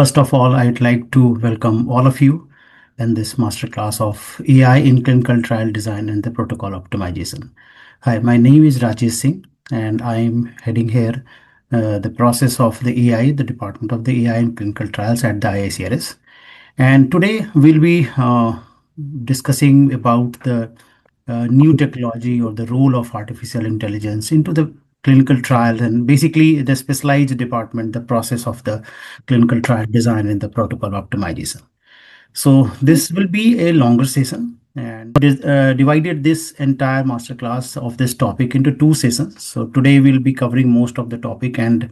First of all, I'd like to welcome all of you in this masterclass of AI in clinical trial design and the protocol optimization. Hi, my name is Rajesh Singh, and I'm heading here the process of the AI, the Department of the AI in Clinical Trials at the IICRS. And today we'll be discussing about the new technology or the role of artificial intelligence into the clinical trial and basically the specialized department, the process of the clinical trial design and the protocol optimization. So this will be a longer session, and divided this entire masterclass of this topic into two sessions. So today we'll be covering most of the topic, and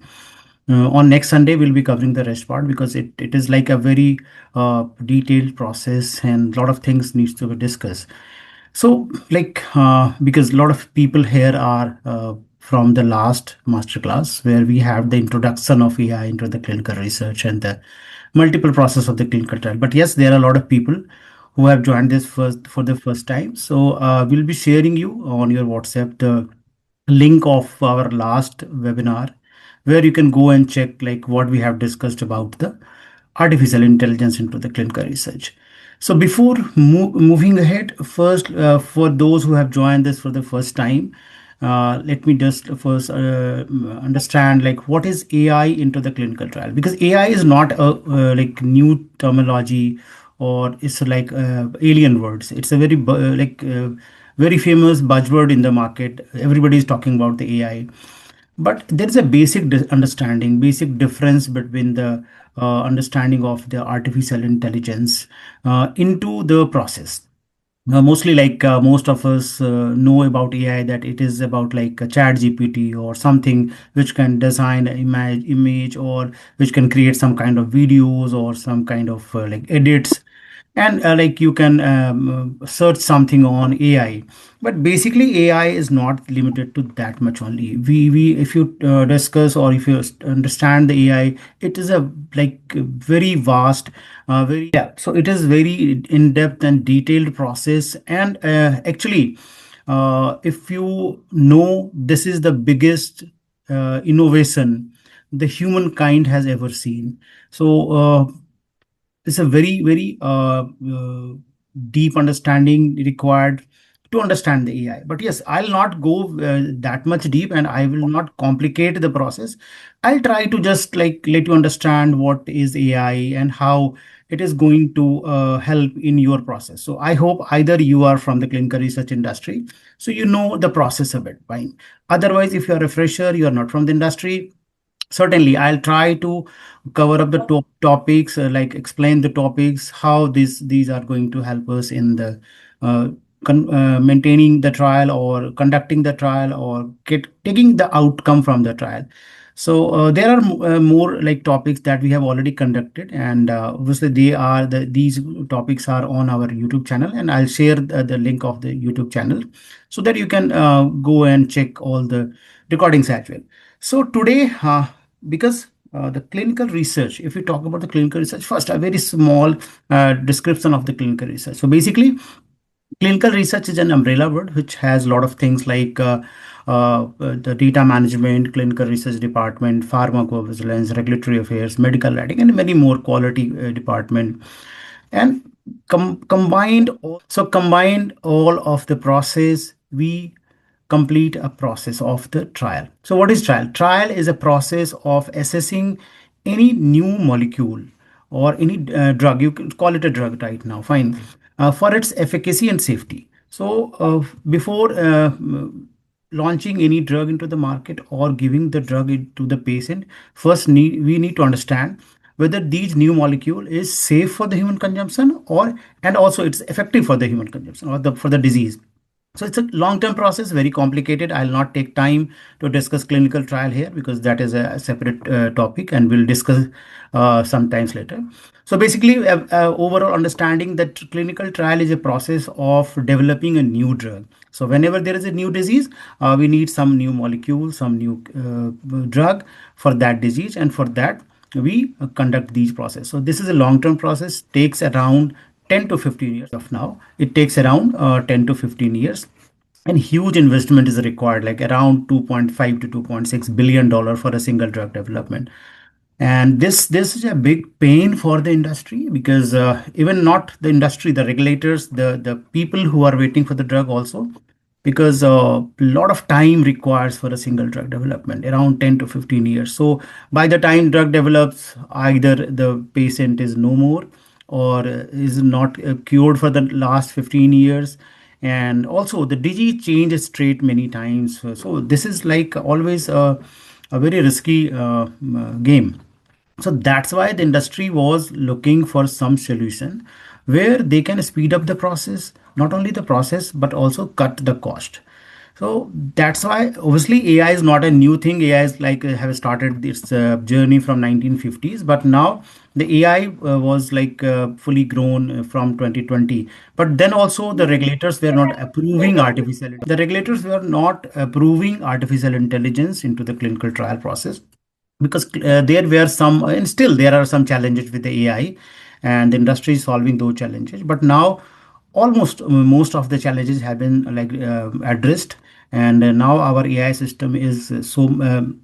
on next Sunday we'll be covering the rest part because it is like a very detailed process and a lot of things needs to be discussed. So, because a lot of people here are from the last masterclass where we have the introduction of AI into the clinical research and the multiple process of the clinical trial. But yes, there are a lot of people who have joined this first for the first time. So, we'll be sharing you on your WhatsApp the link of our last webinar where you can go and check like what we have discussed about the artificial intelligence into the clinical research. So before moving ahead, first, for those who have joined this for the first time, let me just first understand like what is AI into the clinical trial, because AI is not a like new terminology or it's like alien words. It's a very famous buzzword in the market. Everybody is talking about the AI, but there is a basic understanding, basic difference between the understanding of the artificial intelligence into the process. Mostly like most of us know about AI that it is about like a chat GPT or something which can design an image or which can create some kind of videos or some kind of like edits, and like you can search something on AI. But basically AI is not limited to that much only. We if you discuss or if you understand the AI, it is a like very vast, very yeah, so it is very in-depth and detailed process. And actually if you know, this is the biggest innovation the humankind has ever seen. So it's a very deep understanding required to understand the AI. But yes, I'll not go that much deep, and I will not complicate the process. I'll try to just like let you understand what is AI and how it is going to help in your process. So I hope either you are from the clinical research industry, so you know the process a bit. Fine. Otherwise, if you are a fresher, you are not from the industry, certainly I'll try to cover up the top topics, like explain the topics, how these are going to help us in the uh, maintaining the trial or conducting the trial or taking the outcome from the trial. So there are more like topics that we have already conducted, and obviously these topics are on our YouTube channel, and I'll share the link of the YouTube channel so that you can go and check all the recordings as well. So today, because the clinical research, if we talk about the clinical research, first a very small description of the clinical research. So basically, clinical research is an umbrella word which has a lot of things like the data management, clinical research department, pharmacovigilance, regulatory affairs, medical writing, and many more quality department. And combined all of the process, we complete a process of the trial. So what is trial? Trial is a process of assessing any new molecule or any drug. You can call it a drug right now, fine, for its efficacy and safety. So before launching any drug into the market or giving the drug to the patient, first we need to understand whether these new molecule is safe for the human consumption, or and also it's effective for the human consumption or for the disease. So it's a long-term process, very complicated. I'll not take time to discuss clinical trial here because that is a separate topic, and we'll discuss sometimes later. So basically, overall understanding that clinical trial is a process of developing a new drug. So whenever there is a new disease, we need some new molecule, some new drug for that disease, and for that we conduct these process. So this is a long-term process, takes around 10 to 15 years. Of now it takes around 10 to 15 years, and huge investment is required, like around 2.5 to 2.6 billion dollar for a single drug development. And this is a big pain for the industry, because even not the industry, the regulators, the people who are waiting for the drug also, because a lot of time requires for a single drug development, around 10 to 15 years. So by the time drug develops, either the patient is no more, or is not cured for the last 15 years. And also the disease changes straight many times. So this is like always a very risky game. So that's why the industry was looking for some solution where they can speed up the process, not only the process, but also cut the cost. So that's why obviously AI is not a new thing. AI is like have started its journey from 1950s, but now the AI was like fully grown from 2020. But then also the regulators were not approving artificial intelligence into the clinical trial process, because there were some, and still there are some challenges with the AI, and the industry is solving those challenges. But now almost most of the challenges have been addressed, and now our AI system is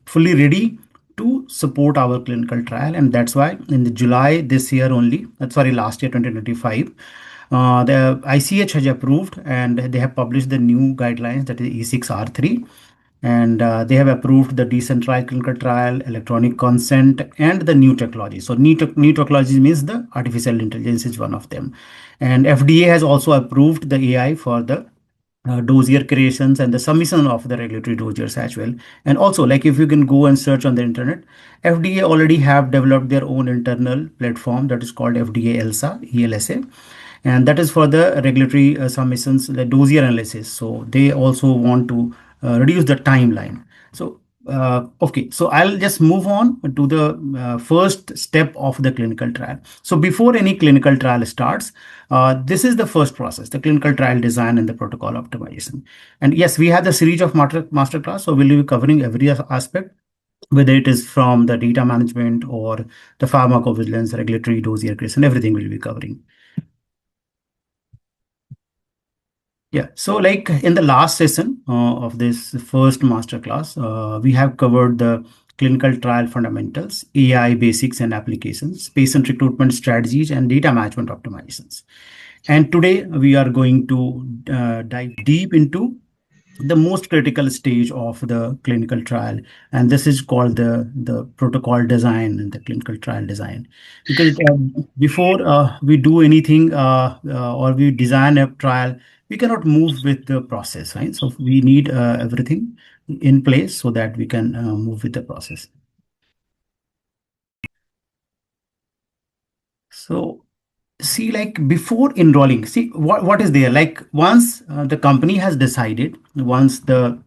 fully ready to support our clinical trial. And that's why in the July this year only, sorry, last year 2025, the ICH has approved and they have published the new guidelines, that is E6R3. And they have approved the decentralized clinical trial, electronic consent, and the new technology. So new technology means the artificial intelligence is one of them. And FDA has also approved the AI for the dossier creations and the submission of the regulatory dossiers as well. And also, like if you can go and search on the internet, FDA already have developed their own internal platform that is called FDA ELSA, and that is for the regulatory submissions, the dossier analysis. So they also want to reduce the timeline. So okay, so I'll just move on to the first step of the clinical trial. So before any clinical trial starts, this is the first process, the clinical trial design and the protocol optimization. And yes, we have the series of masterclass, so we'll be covering every aspect, whether it is from the data management or the pharmacovigilance, regulatory dossier creation, everything we'll be covering. Yeah, so like in the last session of this first masterclass, we have covered the clinical trial fundamentals, AI basics and applications, patient recruitment strategies, and data management optimizations. And today we are going to dive deep into the most critical stage of the clinical trial, and this is called the protocol design and the clinical trial design. Because before we do anything or we design a trial, we cannot move with the process, right? So we need everything in place so that we can move with the process. So see, like before enrolling, see what is there, like once the company has decided, once the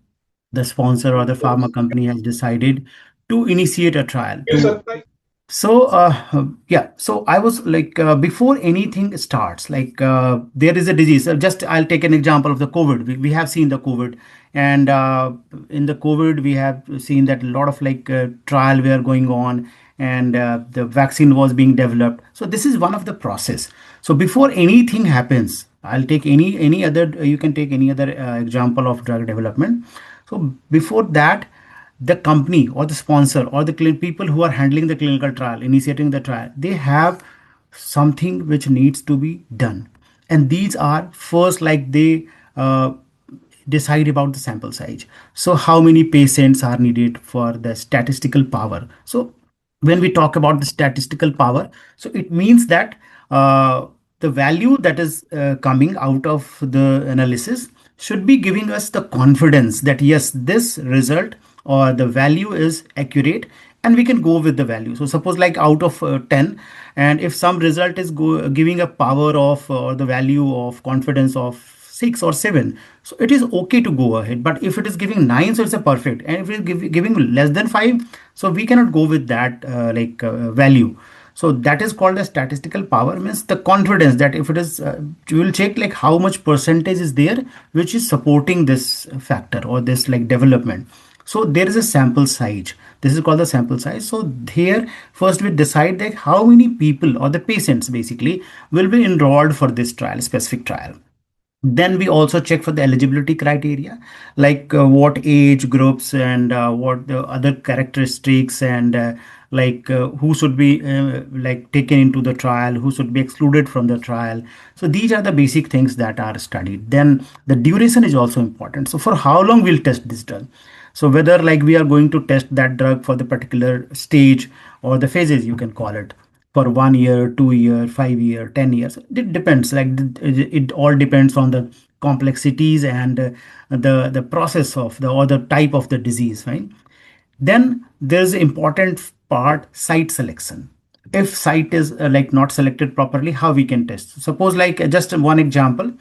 sponsor or the pharma company has decided to initiate a trial to. So yeah, so I was like before anything starts, like there is a disease. Just I'll take an example of the COVID. We have seen the COVID, and in the COVID we have seen that a lot of like trial were going on, and the vaccine was being developed. So this is one of the process. So before anything happens, I'll take any other. You can take any other example of drug development. So before that, the company or the sponsor or the people who are handling the clinical trial, initiating the trial, they have something which needs to be done. And these are first, like they decide about the sample size. So how many patients are needed for the statistical power? So when we talk about the statistical power, so it means that the value that is coming out of the analysis should be giving us the confidence that yes, this result or the value is accurate, and we can go with the value. So suppose like out of 10, and if some result is giving a power of or the value of confidence of 6 or 7, so it is okay to go ahead. But if it is giving 9, so it's a perfect. And if it is giving less than 5, so we cannot go with that value. So that is called the statistical power, means the confidence that if it is you will check like how much percentage is there which is supporting this factor or this like development. So there is a sample size. This is called the sample size. So here first we decide that how many people or the patients basically will be enrolled for this trial, specific trial. Then we also check for the eligibility criteria, like what age groups and what the other characteristics and like who should be like taken into the trial, who should be excluded from the trial. So these are the basic things that are studied. Then the duration is also important. So for how long we'll test this drug. So whether like we are going to test that drug for the particular stage or the phases, you can call it, for 1 year, 2 year, 5 year, 10 years. It depends. Like it all depends on the complexities and the process of the or the type of the disease, right? Then there's important part, site selection. If site is like not selected properly, how we can test? Suppose like just one example,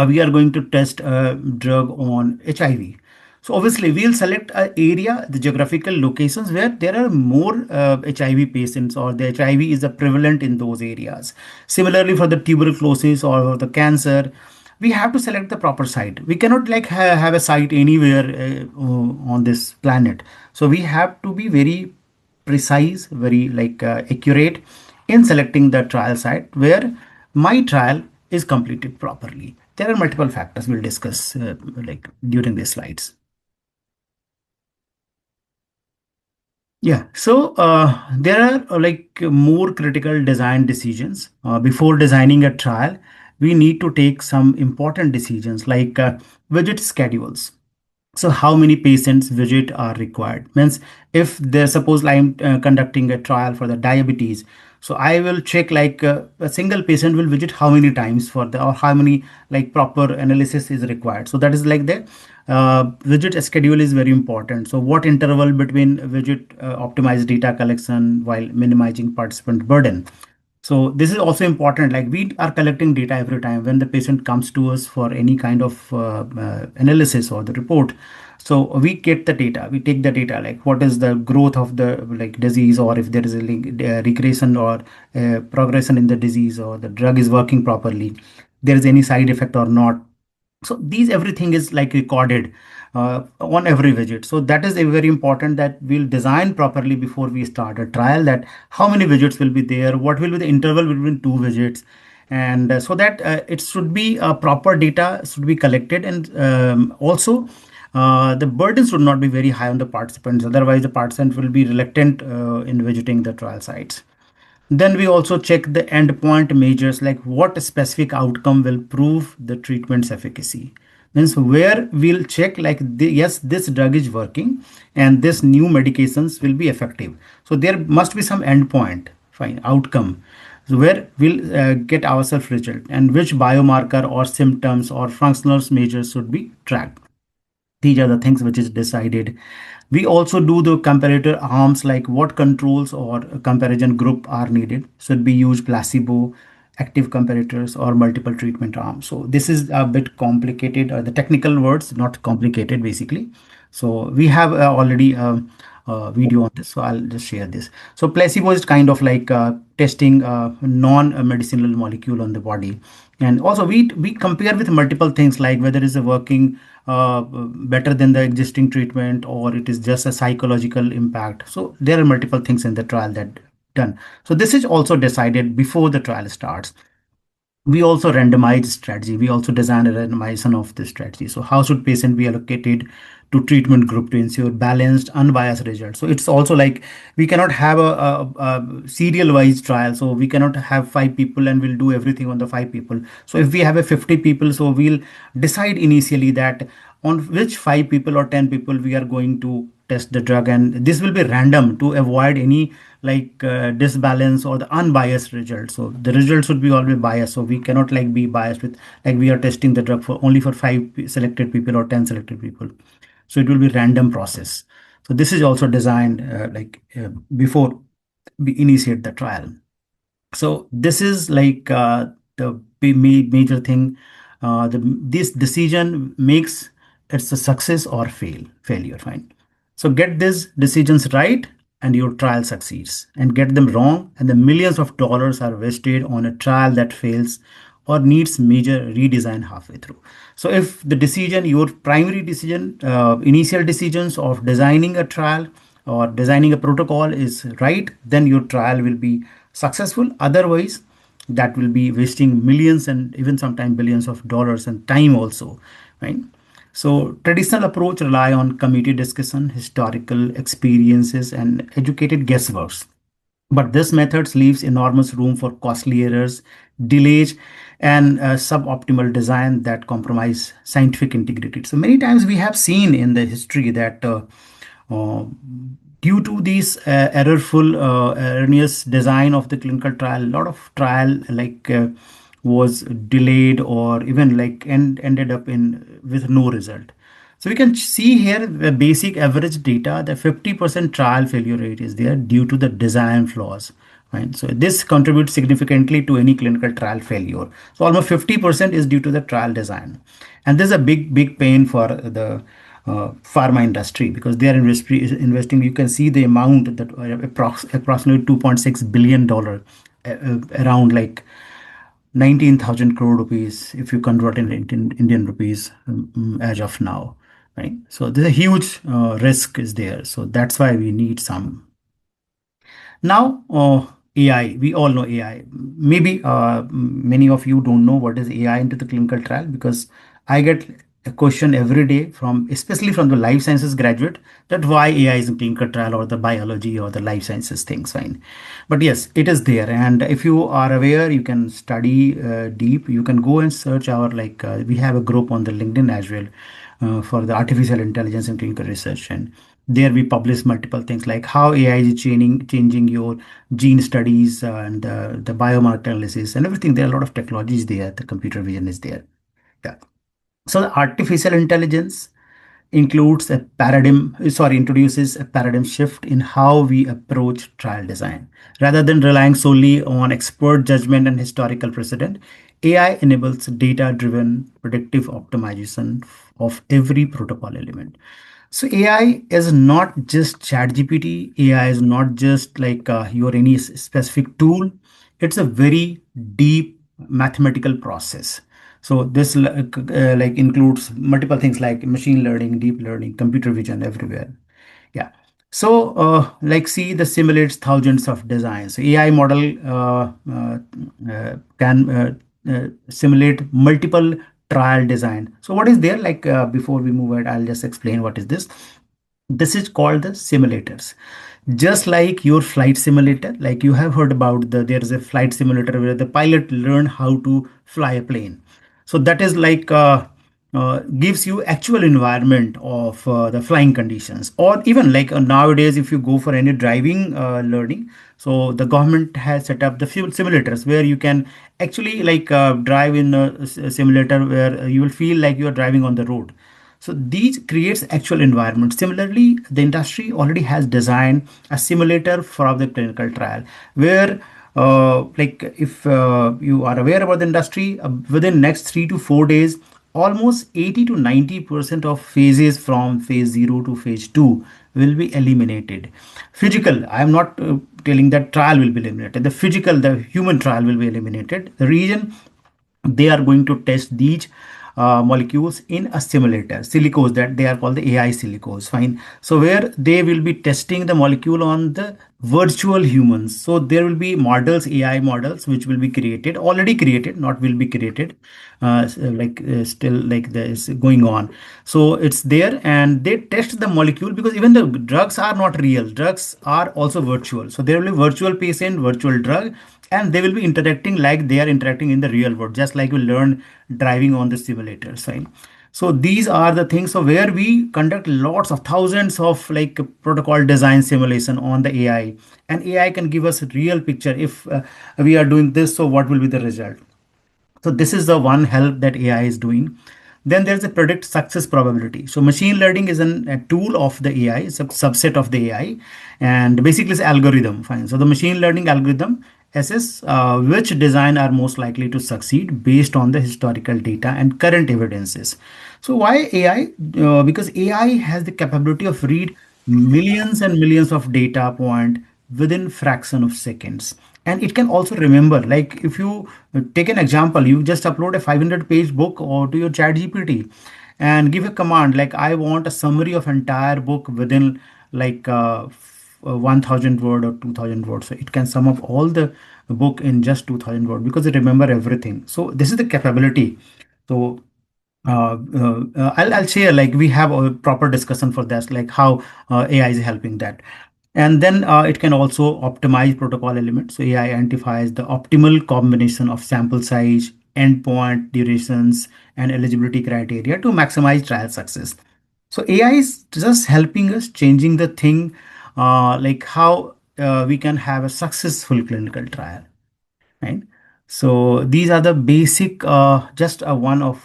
we are going to test a drug on HIV. So obviously we'll select an area, the geographical locations where there are more HIV patients or the HIV is prevalent in those areas. Similarly for the tuberculosis or the cancer, we have to select the proper site. We cannot like have a site anywhere on this planet. So we have to be very precise, very like accurate in selecting the trial site where my trial is completed properly. There are multiple factors we'll discuss like during these slides. Yeah, so there are like more critical design decisions. Before designing a trial, we need to take some important decisions like visit schedules. So how many patients visit are required means, if there's suppose I'm conducting a trial for the diabetes, so I will check like a single patient will visit how many times for the or how many like proper analysis is required. So that is like the visit schedule is very important. So what interval between visit optimize data collection while minimizing participant burden. So this is also important. Like we are collecting data every time when the patient comes to us for any kind of analysis or the report. So we get the data, we take the data, like what is the growth of the like disease, or if there is a regression or progression in the disease, or the drug is working properly, there is any side effect or not. So these everything is like recorded on every visit. So that is a very important that we'll design properly before we start a trial, that how many visits will be there, what will be the interval between two visits, and so that it should be proper data should be collected. And also the burden should not be very high on the participants, otherwise the participant will be reluctant in visiting the trial sites. Then we also check the endpoint measures, like what specific outcome will prove the treatment's efficacy. Means where we'll check like yes, this drug is working and this new medications will be effective. So there must be some endpoint, fine, outcome. So where we'll get ourselves result, and which biomarker or symptoms or functional measures should be tracked. These are the things which is decided. We also do the comparator arms, like what controls or comparison group are needed. Should be use placebo, active comparators, or multiple treatment arms. So this is a bit complicated, the technical words, not complicated basically. So we have already a video on this, so I'll just share this. So placebo is kind of like testing non-medicinal molecule on the body. And also we compare with multiple things, like whether it's a working better than the existing treatment, or it is just a psychological impact. So there are multiple things in the trial that done. So this is also decided before the trial starts. We also randomize strategy. We also design a randomization of the strategy. So how should patient be allocated to treatment group to ensure balanced, unbiased results? So it's also like we cannot have a serial wise trial. So we cannot have 5 people and we'll do everything on the 5 people. So if we have a 50 people, so we'll decide initially that on which 5 people or 10 people we are going to test the drug, and this will be random to avoid any like disbalance or the unbiased result. So the result should be always biased, so we cannot like be biased with like we are testing the drug for only for 5 selected people or 10 selected people. So it will be random process. So this is also designed before we initiate the trial. So this is like the major thing. This decision makes it's a success or failure, fine. So get these decisions right and your trial succeeds, and get them wrong and the millions of dollars are wasted on a trial that fails or needs major redesign halfway through. So if the decision, your primary decision, initial decisions of designing a trial or designing a protocol is right, then your trial will be successful. Otherwise, that will be wasting millions and even sometimes billions of dollars and time also, right? So traditional approach rely on committee discussion, historical experiences, and educated guesswork. But this method leaves enormous room for costly errors, delays, and suboptimal design that compromise scientific integrity. So many times we have seen in the history that uh, due to this erroneous design of the clinical trial, a lot of trial was delayed or even ended up in with no result. So we can see here the basic average data, the 50% trial failure rate is there due to the design flaws. Right? So this contributes significantly to any clinical trial failure. So almost 50% is due to the trial design. And this is a big pain for the pharma industry because they are investing. You can see the amount that approximately $2.6 billion, around like 19,000 crore rupees if you convert it into Indian rupees as of now, right? So there's a huge risk is there. So that's why we need some. Now, AI, we all know AI. Maybe many of you don't know what is AI into the clinical trial because I get a question every day from, especially from the life sciences graduate, that why AI is in clinical trial or the biology or the life sciences things, fine. But yes, it is there. And if you are aware, you can study deep. You can go and search our, we have a group on the LinkedIn as well for the artificial intelligence and clinical research. And there we publish multiple things like how AI is changing your gene studies and the biomarker analysis and everything. There are a lot of technologies there. The computer vision is there. Yeah. So the artificial intelligence introduces a paradigm shift in how we approach trial design. Rather than relying solely on expert judgment and historical precedent, AI enables data-driven predictive optimization of every protocol element. So AI is not just ChatGPT. AI is not just like your any specific tool. It's a very deep mathematical process. So this includes multiple things like machine learning, deep learning, computer vision everywhere. Yeah. So see the simulates thousands of designs. So AI model can simulate multiple trial design. So what is there before we move ahead, I'll just explain what is this. This is called the simulators. Just like your flight simulator, like you have heard about there is a flight simulator where the pilot learn how to fly a plane. So that is gives you actual environment of the flying conditions, or even nowadays if you go for any driving learning, so the government has set up the few simulators where you can actually drive in a simulator where you will feel like you are driving on the road. So these creates actual environment. Similarly, the industry already has designed a simulator for the clinical trial where if you are aware about the industry, within next 3 to 4 days, almost 80 to 90% of phases from phase 0 to phase 2 will be eliminated. Physical, I am not telling that trial will be eliminated. The physical, the human trial will be eliminated. The reason they are going to test these molecules in a simulator silicos, that they are called the AI silicos, fine. So where they will be testing the molecule on the virtual humans. So there will be models, AI models, which will be created, already created, not will be created, still like this going on. So it's there and they test the molecule because even the drugs are not real, drugs are also virtual. So there will be virtual patient, virtual drug, and they will be interacting like they are interacting in the real world, just like you learn driving on the simulators, right? So these are the things, so where we conduct lots of thousands of protocol design simulation on the AI, and AI can give us a real picture if we are doing this, so what will be the result. So this is the one help that AI is doing. Then there's a predict success probability. So machine learning is a tool of the AI, it's a subset of the AI, and basically it's algorithm. Fine. So the machine learning algorithm assess which design are most likely to succeed based on the historical data and current evidences. So why AI? Because AI has the capability of read millions and millions of data point within fraction of seconds, and it can also remember, like if you take an example, you just upload a 500-page book or to your chat gpt and give a command like I want a summary of entire book within 1000 word or 2000 words, so it can sum up all the book in just 2000 word because it remember everything. So this is the capability. So I'll share, like we have a proper discussion for that, like how AI is helping that. And then it can also optimize protocol elements. So AI identifies the optimal combination of sample size, endpoint durations, and eligibility criteria to maximize trial success. So AI is just helping us changing the thing, like how we can have a successful clinical trial, right? So these are the basic, just one of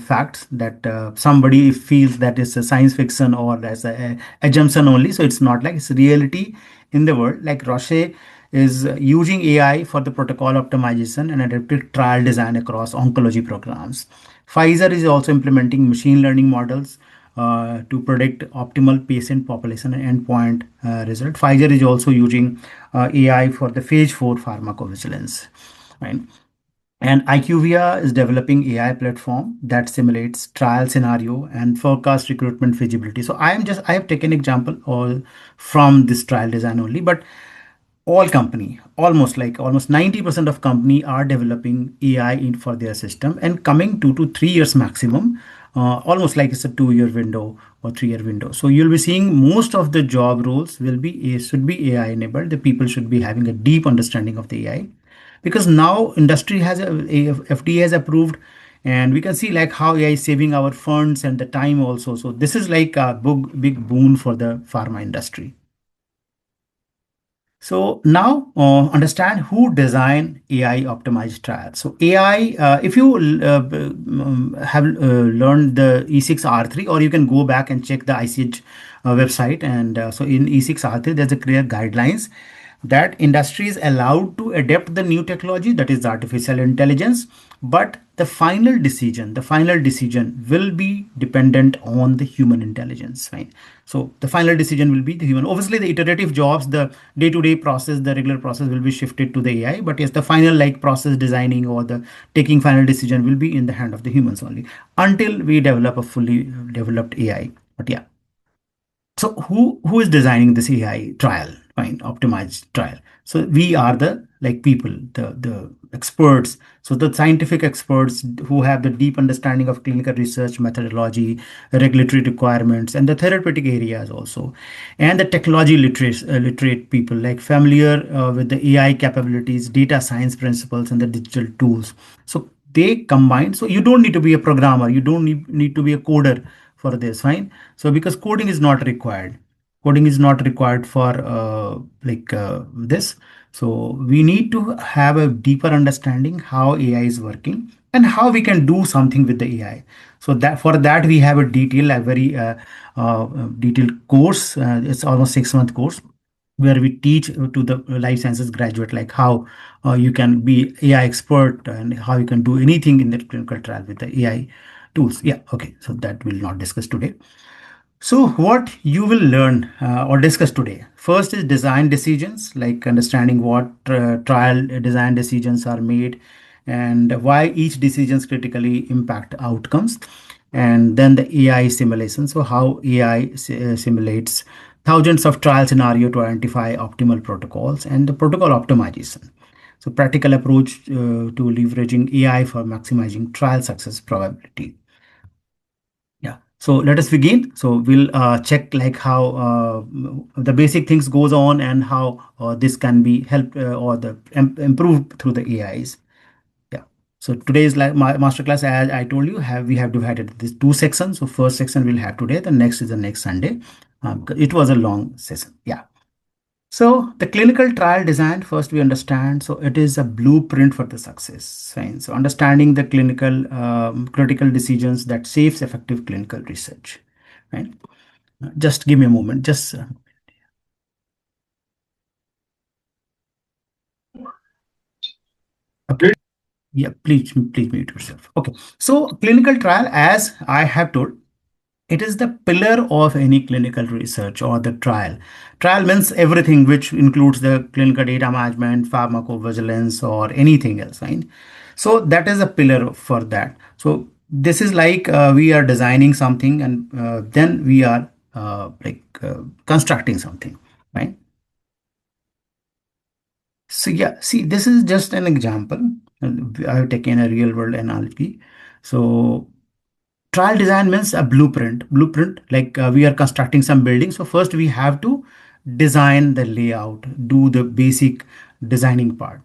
facts that somebody feels that is a science fiction or as a assumption only. So it's not, like it's reality in the world. Like Roche is using AI for the protocol optimization and adaptive trial design across oncology programs. Pfizer is also implementing machine learning models to predict optimal patient population and endpoint result. Pfizer is also using AI for the phase 4 pharmacovigilance, right? And IQVIA is developing AI platform that simulates trial scenario and forecast recruitment feasibility. So I have taken example all from this trial design only, but all company, almost 90% of company are developing AI in for their system, and coming 2 to 3 years maximum, almost like it's a 2 year window or 3 year window. So you'll be seeing most of the job roles will be should be AI enabled. The people should be having a deep understanding of the AI, because now industry has FDA has approved, and we can see like how AI is saving our funds and the time also. So this is like a big boon for the pharma industry. So now understand who design AI optimized trials. So AI, if you have learned the E6R3, or you can go back and check the ICH website. And so in E6R3, there's a clear guidelines that industry is allowed to adapt the new technology, that is artificial intelligence, but the final decision will be dependent on the human intelligence, right? So the final decision will be the human. Obviously the iterative jobs, the day-to-day process, the regular process will be shifted to the AI, but yes, the final like process designing or the taking final decision will be in the hand of the humans only, until we develop a fully developed AI. But yeah, so who is designing this AI trial, fine, optimized trial? So we are the like people, the experts. So the scientific experts who have the deep understanding of clinical research methodology, regulatory requirements, and the therapeutic areas also, and the technology literate people like familiar with the AI capabilities, data science principles, and the digital tools. So they combine. So you don't need to be a programmer. You don't need to be a coder for this, fine. So because coding is not required for this. So we need to have a deeper understanding how AI is working and how we can do something with the AI. So that for that we have a very detailed course. It's almost 6 month course where we teach to the life sciences graduate like how you can be AI expert and how you can do anything in the clinical trial with the AI tools. Yeah, okay. So that we'll not discuss today. So, what you will learn or discuss today? First is design decisions, like understanding what trial design decisions are made and why each decisions critically impact outcomes. And then the AI simulation. So, how AI simulates thousands of trial scenario to identify optimal protocols and the protocol optimization. So, practical approach to leveraging AI for maximizing trial success probability. Yeah. So let us begin. So we'll check like how the basic things goes on and how this can be helped or the improved through the AIs. Yeah. So today's like my masterclass, as I told you, have we have divided this two sections. So first section we'll have today. The next is the next Sunday. It was a long session. Yeah. So the clinical trial design, first we understand. So it is a blueprint for the success. Fine. So understanding the clinical critical decisions that saves effective clinical research. Right. Just give me a moment. Just okay. Yeah. Please mute yourself. Okay. So clinical trial, as I have told, it is the pillar of any clinical research or the trial. Trial means everything which includes the clinical data management, pharmacovigilance, or anything else, right? So that is a pillar for that. So this is like we are designing something and then we are constructing something, right? So yeah, see, this is just an example. I have taken a real world analogy. So Trial design means a blueprint like we are constructing some building. So first we have to design the layout, do the basic designing part.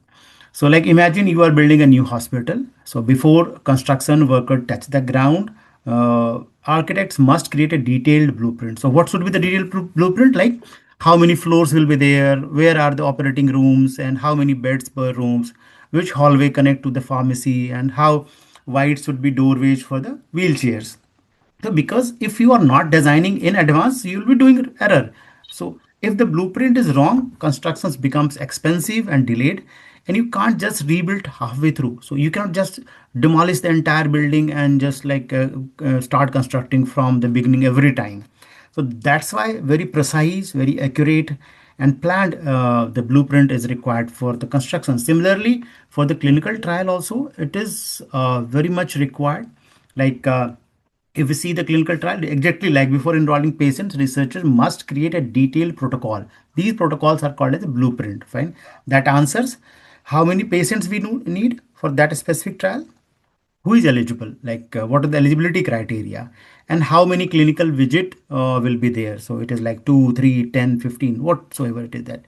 So like imagine you are building a new hospital. So before construction worker touch the ground, architects must create a detailed blueprint. So what should be the detailed blueprint? Like how many floors will be there, where are the operating rooms, and how many beds per rooms, which hallway connect to the pharmacy, and how wide should be doorways for the wheelchairs. So because if you are not designing in advance, you will be doing error. So if the blueprint is wrong, constructions becomes expensive and delayed, and you can't just rebuild halfway through. So you cannot just demolish the entire building and just start constructing from the beginning every time. So that's why very precise, very accurate, and planned the blueprint is required for the construction. Similarly, for the clinical trial also, it is very much required. Like if we see the clinical trial, exactly like before enrolling patients, researchers must create a detailed protocol. These protocols are called as a blueprint. Fine, that answers how many patients we need for that specific trial, who is eligible, what are the eligibility criteria, and how many clinical visit will be there. So it is like 2, 3, 10, 15, whatsoever it is that,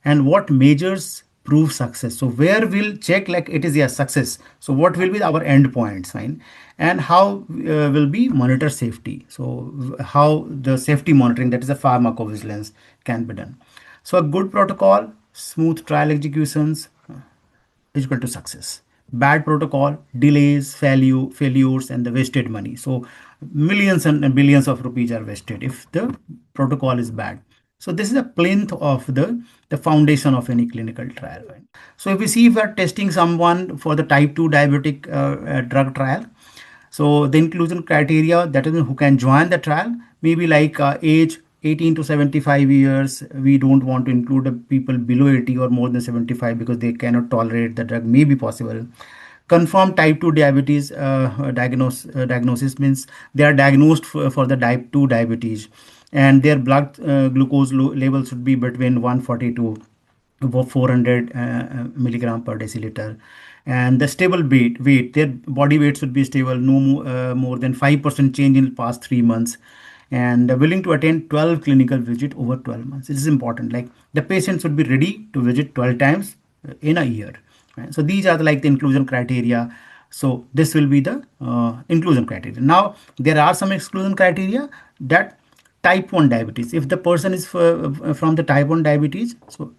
and what measures prove success. So where we'll check like it is a success. So what will be our end points, fine, and how will be monitor safety. So how the safety monitoring, that is a pharmacovigilance, can be done. So a good protocol, smooth trial executions, is equal to success. Bad protocol, delays, failures, and the wasted money. So millions and billions of rupees are wasted if the protocol is bad. So this is a plinth of the foundation of any clinical trial. So if we see if we are testing someone for the type 2 diabetic drug trial, so the inclusion criteria, that is who can join the trial, maybe like age 18 to 75 years. We don't want to include people below 80 or more than 75 because they cannot tolerate the drug, may be possible. Confirmed type 2 diabetes diagnosis means they are diagnosed for the type 2 diabetes, and their blood glucose level should be between 140 to 400 milligram per deciliter, and the stable weight, their body weight should be stable, no more than 5% change in the past 3 months, and willing to attend 12 clinical visit over 12 months. It is important, like the patient should be ready to visit 12 times in a year, right? So these are like the inclusion criteria. So this will be the inclusion criteria. Now there are some exclusion criteria, that type 1 diabetes, if the person is from the type 1 diabetes, so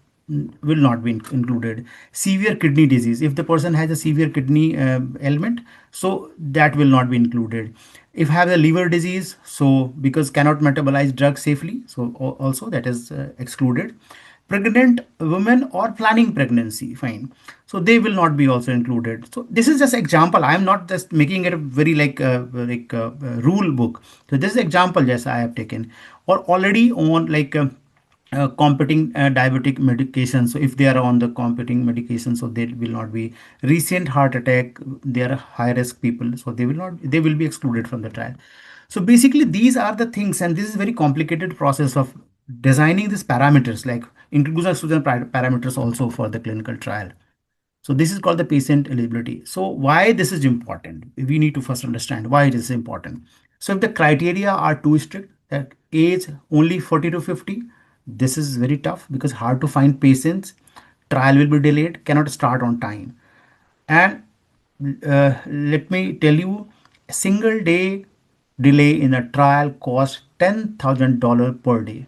will not be included. Severe kidney disease, if the person has a severe kidney ailment, so that will not be included. If have a liver disease, so because cannot metabolize drugs safely, so also that is excluded. Pregnant women or planning pregnancy, fine, so they will not be also included. So this is just example, I am not just making it a very rule book. So this is example just I have taken, or already on competing diabetic medication. So if they are on the competing medication, so they will not be. Recent heart attack, they are high risk people, so they will be excluded from the trial. So basically these are the things, and this is very complicated process of designing these parameters, like inclusion exclusion parameters also for the clinical trial. So this is called the patient eligibility. So why this is important? We need to first understand why it is important. So if the criteria are too strict, that age only 40 to 50, this is very tough because hard to find patients. Trial will be delayed, cannot start on time. And let me tell you, a single day delay in a trial costs $10,000 per day.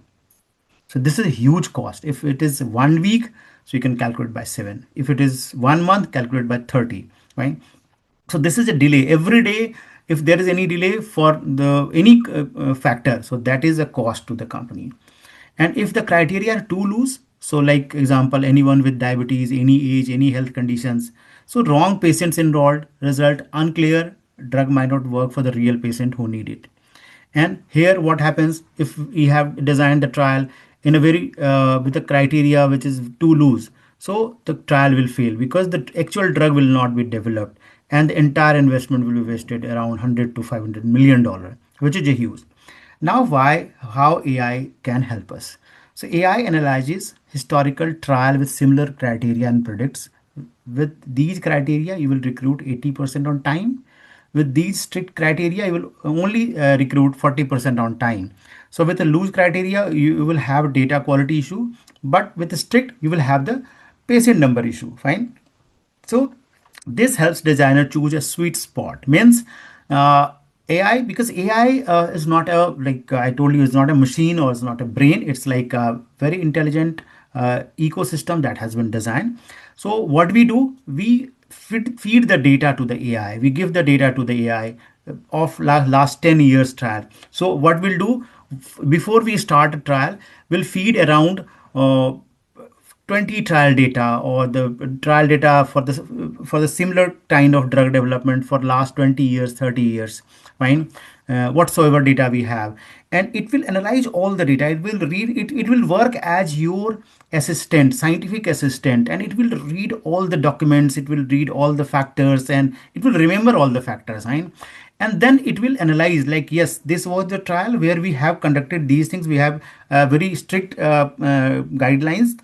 So this is a huge cost. If it is 1 week, so you can calculate by 7. If it is 1 month, calculate by 30, right? So this is a delay every day. If there is any delay for the any factor, so that is a cost to the company. And if the criteria are too loose, so like example, anyone with diabetes, any age, any health conditions, so wrong patients enrolled, result unclear, drug might not work for the real patient who need it. And here what happens if we have designed the trial in a very with a criteria which is too loose, so the trial will fail because the actual drug will not be developed, and the entire investment will be wasted around 100 to 500 million dollar, which is a huge. Now why, how AI can help us? So AI analyzes historical trial with similar criteria and predicts with these criteria you will recruit 80% on time, with these strict criteria, you will only recruit 40% on time. So with a loose criteria, you will have data quality issue, but with the strict, you will have the patient number issue. Fine. So this helps designer choose a sweet spot. Means uh, AI, because AI is not a, like I told you, is not a machine or is not a brain. It's like a very intelligent ecosystem that has been designed. So what we do, we feed the data to the AI. We give the data to the AI of last 10 years trial. So what we'll do, before we start a trial, we'll feed around 20 trial data, or the trial data for the similar kind of drug development for last 20 years, 30 years. Fine. Whatsoever data we have, and it will analyze all the data. It will read it, it will work as your assistant, scientific assistant, and it will read all the documents, it will read all the factors, and it will remember all the factors. Fine. And then it will analyze, like, yes, this was the trial where we have conducted these things. We have very strict guidelines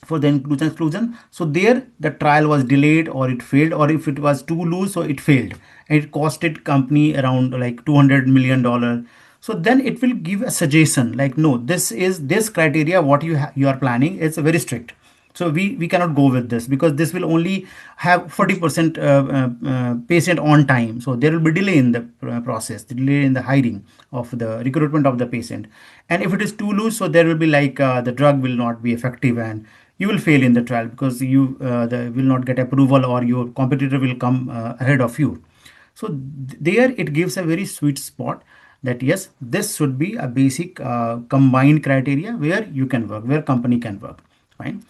for the inclusion exclusion. So there the trial was delayed, or it failed, or if it was too loose, so it failed, and it costed company around like $200 million. So then it will give a suggestion like, no, this is this criteria what you are planning, it's very strict. So we cannot go with this, because this will only have 40% patient on time. So there will be delay in the process, delay in the hiring of the recruitment of the patient. And if it is too loose, so there will be like the drug will not be effective, and you will fail in the trial, because you will not get approval, or your competitor will come ahead of you. So there it gives a very sweet spot, that yes, this should be a basic combined criteria where you can work, where company can work. Fine.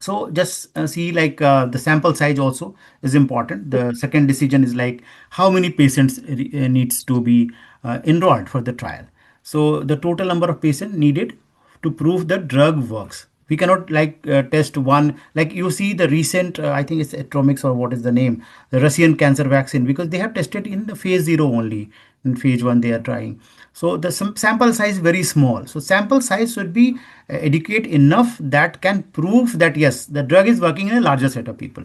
So just see, like the sample size also is important. The second decision is like how many patients needs to be enrolled for the trial. So the total number of patients needed to prove the drug works. We cannot like test one, like you see the recent I think it's Atromics, or what is the name, the Russian cancer vaccine, because they have tested in the phase 0 only. In phase 1 they are trying. So the sample size very small. So sample size should be adequate enough that can prove that yes, the drug is working in a larger set of people.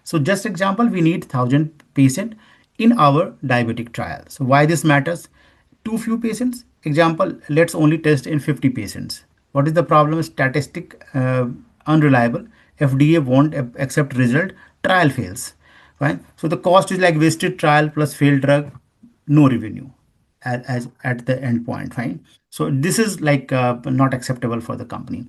So just example, we need 1,000 patient in our diabetic trial. So why this matters? Too few patients. Example, let's only test in 50 patients. What is the problem? Statistic unreliable. FDA won't accept result. Trial fails. Fine. So the cost is like wasted trial plus failed drug, no revenue as at the end point. Fine. So this is like not acceptable for the company.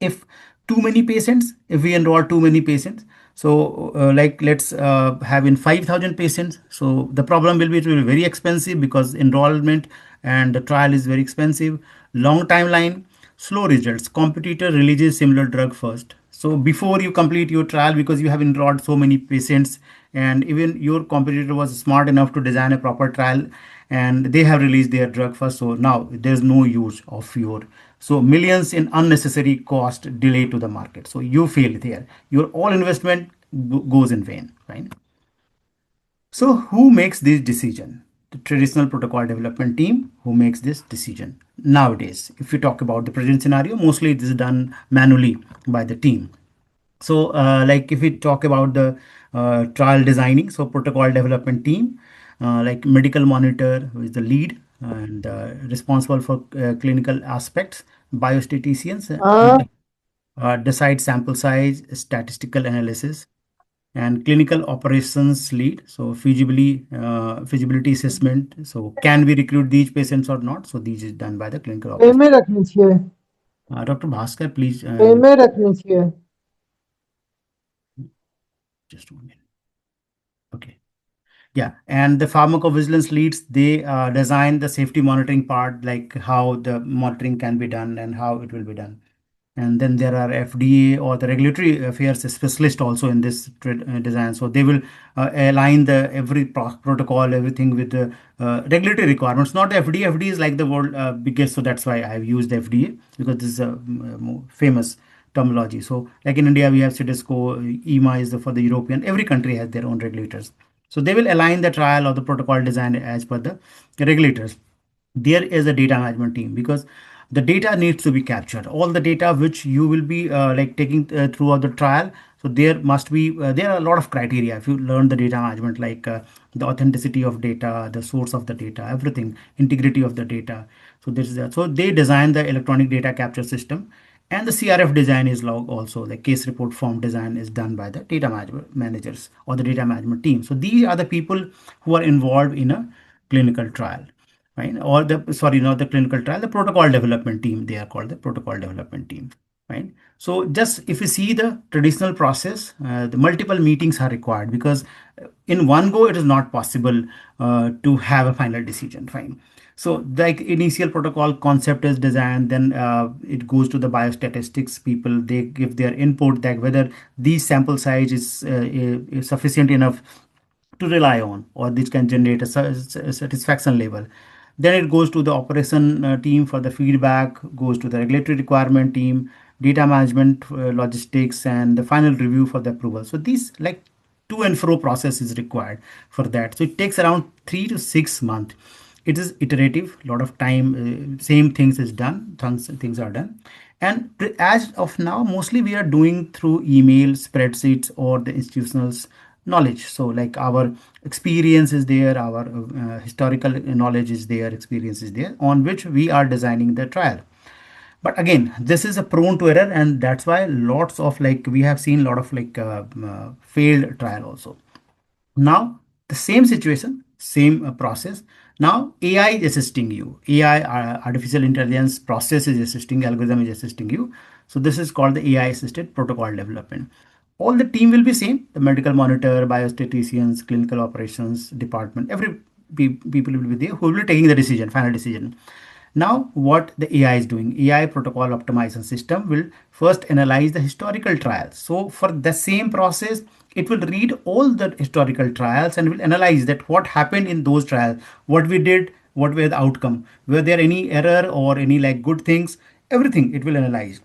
If too many patients, if we enroll too many patients, so like let's have in 5,000 patients, so the problem will be, it will be very expensive, because enrollment and the trial is very expensive, long timeline, slow results. Competitor releases similar drug first, so before you complete your trial, because you have enrolled so many patients, and even your competitor was smart enough to design a proper trial, and they have released their drug first, so now there's no use of your, so millions in unnecessary cost delay to the market, so you fail there, your all investment goes in vain, right? So who makes this decision? The traditional protocol development team who makes this decision. Nowadays, if we talk about the present scenario, mostly it is done manually by the team. So like if we talk about the trial designing, so protocol development team, like medical monitor, who is the lead and responsible for clinical aspects, biostatisticians, decide sample size, statistical analysis, and clinical operations lead. So feasibility assessment. So can we recruit these patients or not? So these is done by the clinical operations. एमे रखनी चाहिए Dr. Bhaskar, please एमे रखनी चाहिए just 1 minute. Okay. Yeah, and the pharmacovigilance leads, they design the safety monitoring part, like how the monitoring can be done and how it will be done. And then there are FDA or the regulatory affairs specialist also in this design. So they will align the every protocol, everything with the regulatory requirements. Not FDA. FDA is like the world biggest, so that's why I've used FDA, because this is a more famous terminology. So like in India, we have CDSCO, EMA is for the European. Every country has their own regulators. So they will align the trial or the protocol design as per the regulators. There is a data management team, because the data needs to be captured, all the data which you will be like taking throughout the trial. So there must be there are a lot of criteria. If you learn the data management, like the authenticity of data, the source of the data, everything, integrity of the data. So this is that. So they design the electronic data capture system, and the CRF design is log also, like case report form design is done by the data managers or the data management team. So these are the people who are involved in a clinical trial, right? Or the, sorry, not the clinical trial, the protocol development team. They are called the protocol development team, right? So just if you see the traditional process, the multiple meetings are required, because in one go it is not possible to have a final decision, fine. So like initial protocol concept is designed, then it goes to the biostatistics people. They give their input that whether these sample size is sufficient enough to rely on, or this can generate a satisfaction level. Then it goes to the operation team for the feedback, goes to the regulatory requirement team, data management, logistics, and the final review for the approval. So these like to and fro process is required for that. So it takes around 3 to 6 months. It is iterative, a lot of time, same things is done, things are done. And as of now, mostly we are doing through email, spreadsheets, or the institutional knowledge. So like our experience is there, our historical knowledge is there, experience is there, on which we are designing the trial. But again, this is a prone to error, and that's why lots of, like, we have seen a lot of like failed trial also. Now the same situation, same process. Now AI is assisting you. AI, artificial intelligence process is assisting, algorithm is assisting you. So this is called the AI assisted protocol development. All the team will be same: the medical monitor, biostatisticians, clinical operations department, every people will be there who will be taking the decision, final decision. Now, what the AI is doing, AI protocol optimization system will first analyze the historical trials. So for the same process, it will read all the historical trials and will analyze that what happened in those trials, what we did, what were the outcome, were there any error or any like good things, everything it will analyze.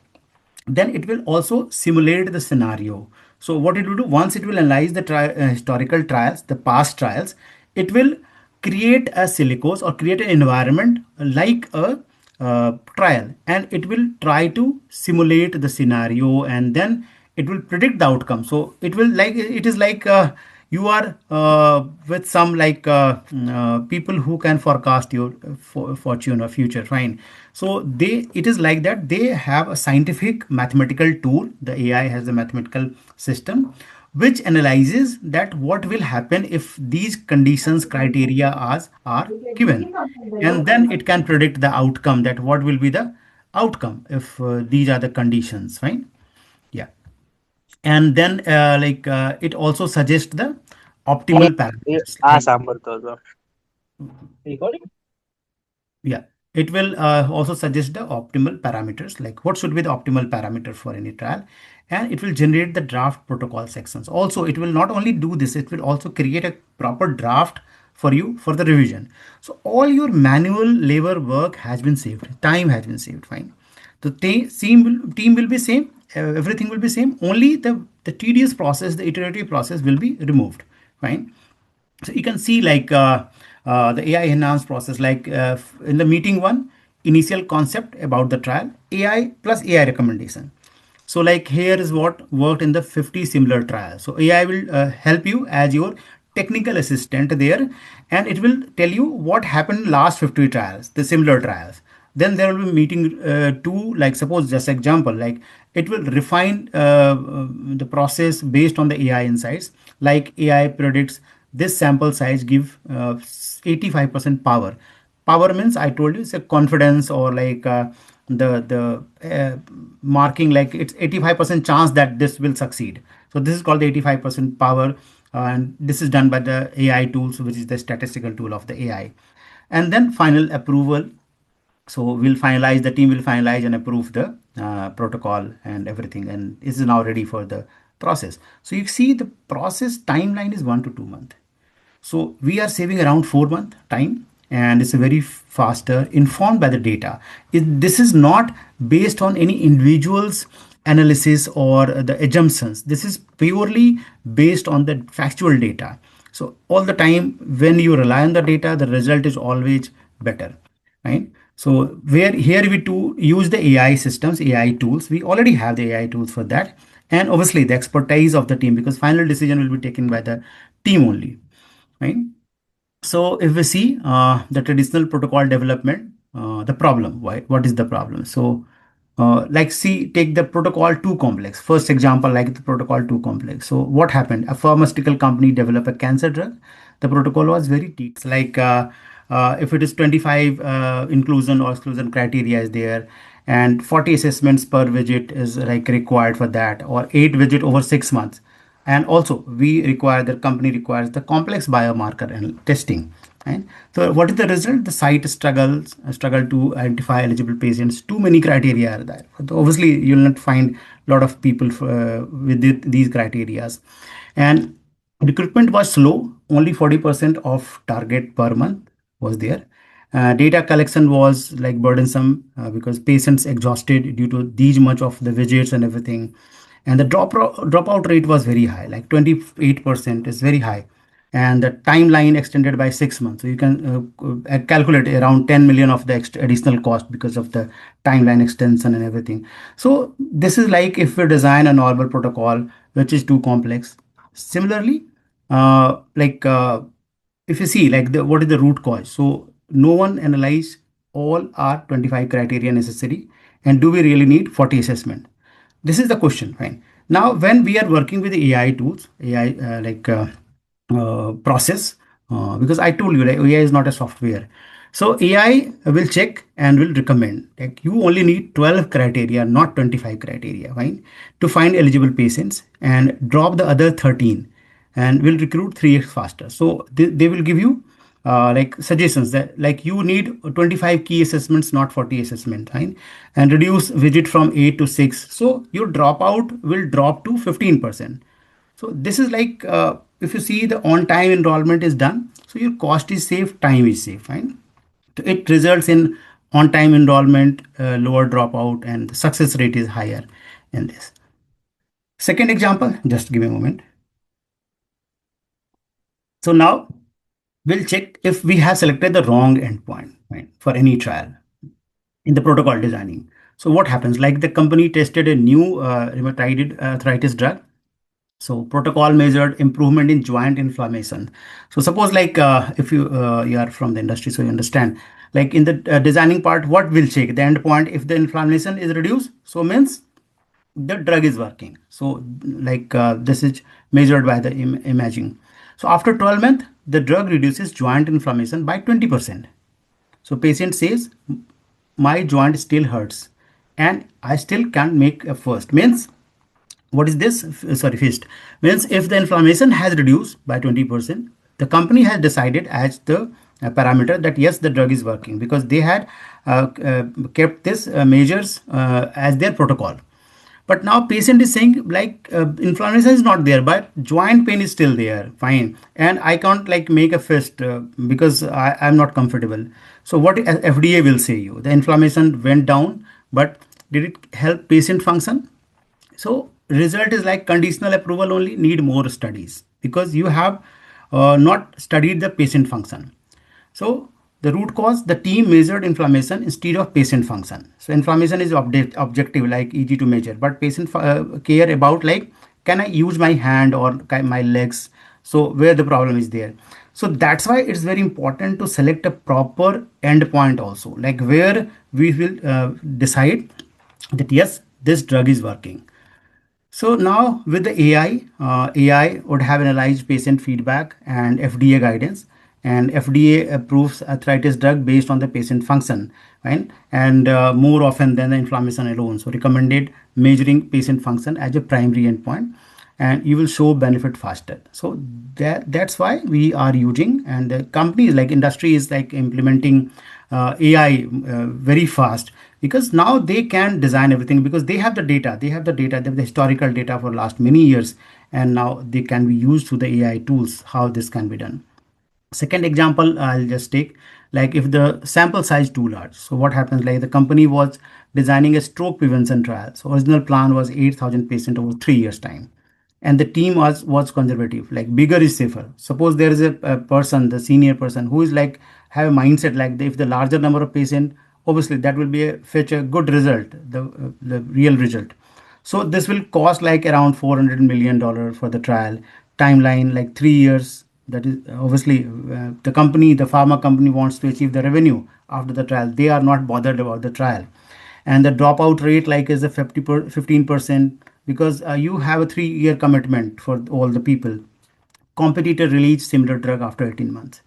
Then it will also simulate the scenario. So what it will do, once it will analyze the historical trials, the past trials, it will create a silicos or create an environment like a trial, and it will try to simulate the scenario, and then it will predict the outcome. So it will, like, it is like you are with some like people who can forecast your fortune or future, fine. So they, it is like that they have a scientific mathematical tool. The AI has a mathematical system which analyzes that what will happen if these conditions criteria are given, and then it can predict the outcome, that what will be the outcome if these are the conditions, fine. Yeah. And then it also suggests the optimal parameters, ಆ like, sambar ತೋದು yeah, it will also suggest the optimal parameters, like what should be the optimal parameter for any trial. And it will generate the draft protocol sections. Also, it will not only do this, it will also create a proper draft for you for the revision. So all your manual labor work has been saved, time has been saved, fine. The team will be same, everything will be same, only the tedious process, the iterative process will be removed, fine. So you can see like the AI enhanced process, like in the meeting one, initial concept about the trial, AI plus AI recommendation. So like here is what worked in the 50 similar trials. So AI will help you as your technical assistant there, and it will tell you what happened in last 50 trials, the similar trials. Then there will be meeting two, like suppose just example, like it will refine the process based on the AI insights. Like AI predicts this sample size give 85% power. Power means, I told you, it's a confidence, or like the marking, like it's 85% chance that this will succeed. So this is called the 85% power, and this is done by the AI tools, which is the statistical tool of the AI. And then final approval. So we'll finalize, the team will finalize and approve the protocol and everything, and this is now ready for the process. So you see the process timeline is 1 to 2 months. So we are saving around 4 month time, and it's a very faster, informed by the data. This is not based on any individual's analysis or the assumptions. This is purely based on the factual data. So all the time when you rely on the data, the result is always better, right? So where here we to use the AI systems, AI tools, we already have the AI tools for that. and obviously the expertise of the team, because final decision will be taken by the team only, right? So if we see the traditional protocol development, the problem, why, what is the problem? So like see, take the protocol too complex. First example, like the protocol too complex. So what happened? A pharmaceutical company developed a cancer drug. The protocol was very tedious. Like if it is 25 inclusion or exclusion criteria is there, and 40 assessments per visit is like required for that, or 8 visit over 6 months. And also we require, the company requires the complex biomarker and testing, right? So what is the result? The site struggle to identify eligible patients. Too many criteria are there. So obviously you'll not find a lot of people with these criterias. And recruitment was slow. Only 40% of target per month was there. Data collection was like burdensome because patients exhausted due to these much of the visits and everything. And the dropout rate was very high, like 28% is very high. And the timeline extended by 6 months. So you can calculate around 10 million of the additional cost because of the timeline extension and everything. So this is like if we design a normal protocol which is too complex. Similarly, like if you see like the what is the root cause. So no one analyze all our 25 criteria necessary, and do we really need 40 assessment? This is the question, fine. Now when we are working with AI tools, AI process, because I told you like AI is not a software. So AI will check and will recommend like you only need 12 criteria, not 25 criteria, fine, to find eligible patients, and drop the other 13, and will recruit 3x faster. So they will give you like suggestions that like you need 25 key assessments, not 40 assessment, right? And reduce visit from 8 to 6. So your dropout will drop to 15%. So this is like if you see the on time enrollment is done, so your cost is safe, time is safe, right? So it results in on time enrollment, lower dropout, and the success rate is higher in this. Second example, just give me a moment. So now we'll check if we have selected the wrong endpoint, right, for any trial in the protocol designing. So what happens? Like the company tested a new rheumatoid arthritis drug. So protocol measured improvement in joint inflammation. So suppose like if you are from the industry, so you understand. Like in the designing part, what will check the endpoint? If the inflammation is reduced, so means the drug is working. So like this is measured by the imaging. So after 12 months, the drug reduces joint inflammation by 20%. So patient says, my joint still hurts and I still can't make a first. Means what is this? Sorry, fist. Means if the inflammation has reduced by 20%, the company has decided as the parameter that yes, the drug is working, because they had kept this measures as their protocol. But now patient is saying like inflammation is not there, but joint pain is still there, fine, and I can't like make a fist because I'm not comfortable. So what FDA will say you, the inflammation went down, but did it help patient function? So result is like conditional approval only, need more studies, because you have not studied the patient function. So the root cause, the team measured inflammation instead of patient function. So inflammation is objective, like easy to measure, but patient care about like can I use my hand or my legs? So where the problem is there. So that's why it's very important to select a proper endpoint also, like where we will decide that yes, this drug is working. So now with the AI, AI would have analyzed patient feedback and FDA guidance, and FDA approves arthritis drug based on the patient function, right? And more often than the inflammation alone. So recommended measuring patient function as a primary endpoint, and you will show benefit faster. So that's why we are using, and the companies like industry is like implementing AI very fast, because now they can design everything because they have the historical data for last many years, and now they can be used through the AI tools how this can be done. Second example I'll just take, like if the sample size too large. So what happens, like the company was designing a stroke prevention trial. So original plan was 8,000 patients over 3 years time, and the team was conservative, like bigger is safer. Suppose there is a person, the senior person, who is like have a mindset like if the larger number of patient, obviously that will be fetch a good result, the real result. So this will cost like around $400 million for the trial. Timeline like 3 years. That is obviously the company, the pharma company wants to achieve the revenue after the trial. They are not bothered about the trial. And the dropout rate like is a 15%, because you have a 3 year commitment for all the people. Competitor released similar drug after 18 months.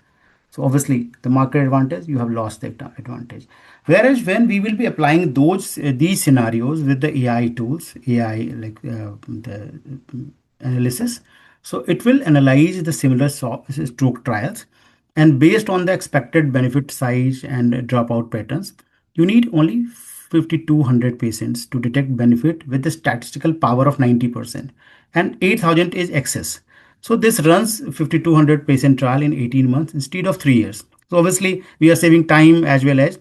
So obviously the market advantage, you have lost the advantage. Whereas when we will be applying these scenarios with the AI tools, AI like the analysis, so it will analyze the similar stroke trials, and based on the expected benefit size and dropout patterns, you need only 5200 patients to detect benefit with the statistical power of 90%, and 8000 is excess. So this runs 5200 patient trial in 18 months instead of 3 years. So obviously we are saving time as well as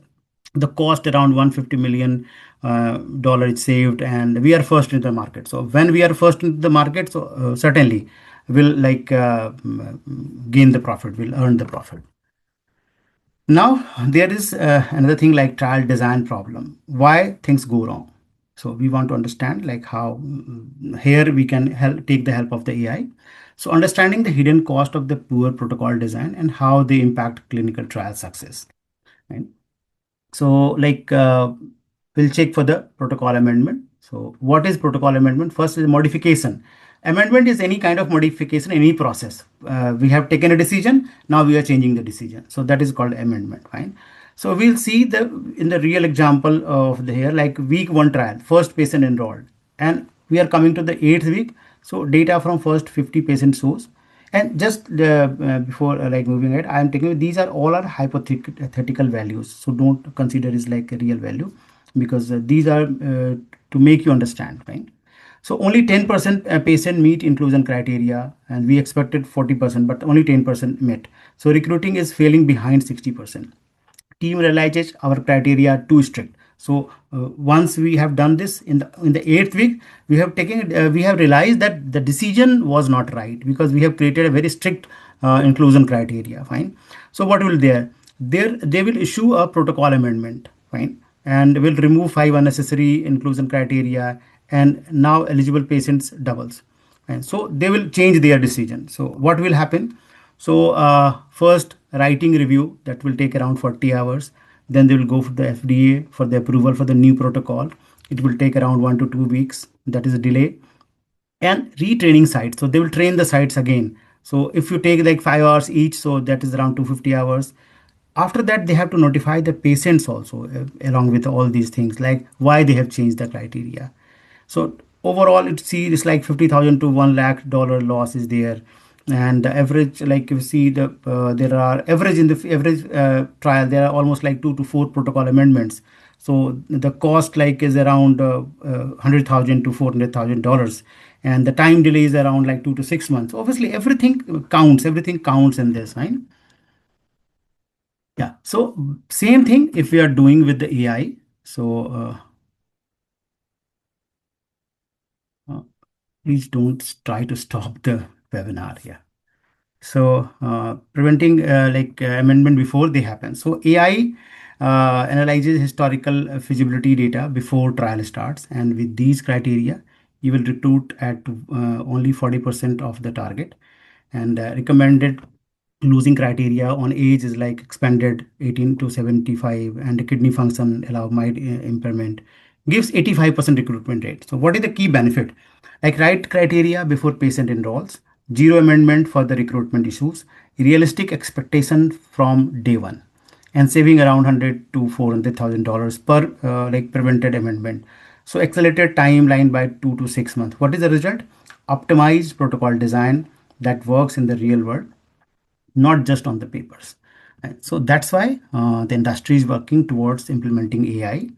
the cost around 150 million dollar is saved, and we are first in the market. So when we are first in the market, so certainly will like gain the profit, will earn the profit. Now there is another thing like trial design problem. Why things go wrong? So we want to understand like how here we can help take the help of the AI. So understanding the hidden cost of the poor protocol design and how they impact clinical trial success. Right? So like we'll check for the protocol amendment. So what is protocol amendment? First is modification. Amendment is any kind of modification, any process. We have taken a decision, now we are changing the decision. So that is called amendment. Fine. So we'll see the in the real example of the here like week one trial, first patient enrolled, and we are coming to the eighth week. So data from first 50 patient shows, and just before like moving ahead, I am taking these are all are hypothetical values, so don't consider is like a real value, because these are to make you understand, right? So only 10% patient meet inclusion criteria, and we expected 40%, but only 10% met. So recruiting is failing behind 60%. Team realizes our criteria too strict. So once we have done this in the eighth week, we have taken we have realized that the decision was not right, because we have created a very strict inclusion criteria. Fine. So what will there they will issue a protocol amendment. Fine. And will remove 5 unnecessary inclusion criteria, and now eligible patients doubles. And so they will change their decision. So what will happen? So first writing review that will take around 40 hours. Then they will go for the FDA for the approval for the new protocol. It will take around 1 to 2 weeks. That is a delay. And retraining sites. So they will train the sites again. So if you take like 5 hours each, so that is around 250 hours. After that, they have to notify the patients also, along with all these things like why they have changed the criteria. So overall, it's like 50,000 to 1 lakh dollar loss is there. And the average, like you see the there are average in the average trial, there are almost like 2 to 4 protocol amendments. So the cost like is around 100,000 to $400,000, and the time delay is around like 2 to 6 months. Obviously, everything counts in this, right? Yeah. So same thing if we are doing with the AI. So uh, please don't try to stop the webinar. Yeah. So preventing amendment before they happen. So AI analyzes historical feasibility data before trial starts, and with these criteria, you will recruit at only 40% of the target. And recommended losing criteria on age is like expanded 18 to 75, and the kidney function allow mild impairment gives 85% recruitment rate. So what is the key benefit? Like right criteria before patient enrolls, zero amendment for the recruitment issues, realistic expectation from day one, and saving around 100 to $400,000 per like prevented amendment. So accelerated timeline by 2 to 6 months. What is the result? Optimized protocol design that works in the real world, not just on the papers. Right? So that's why the industry is working towards implementing AI,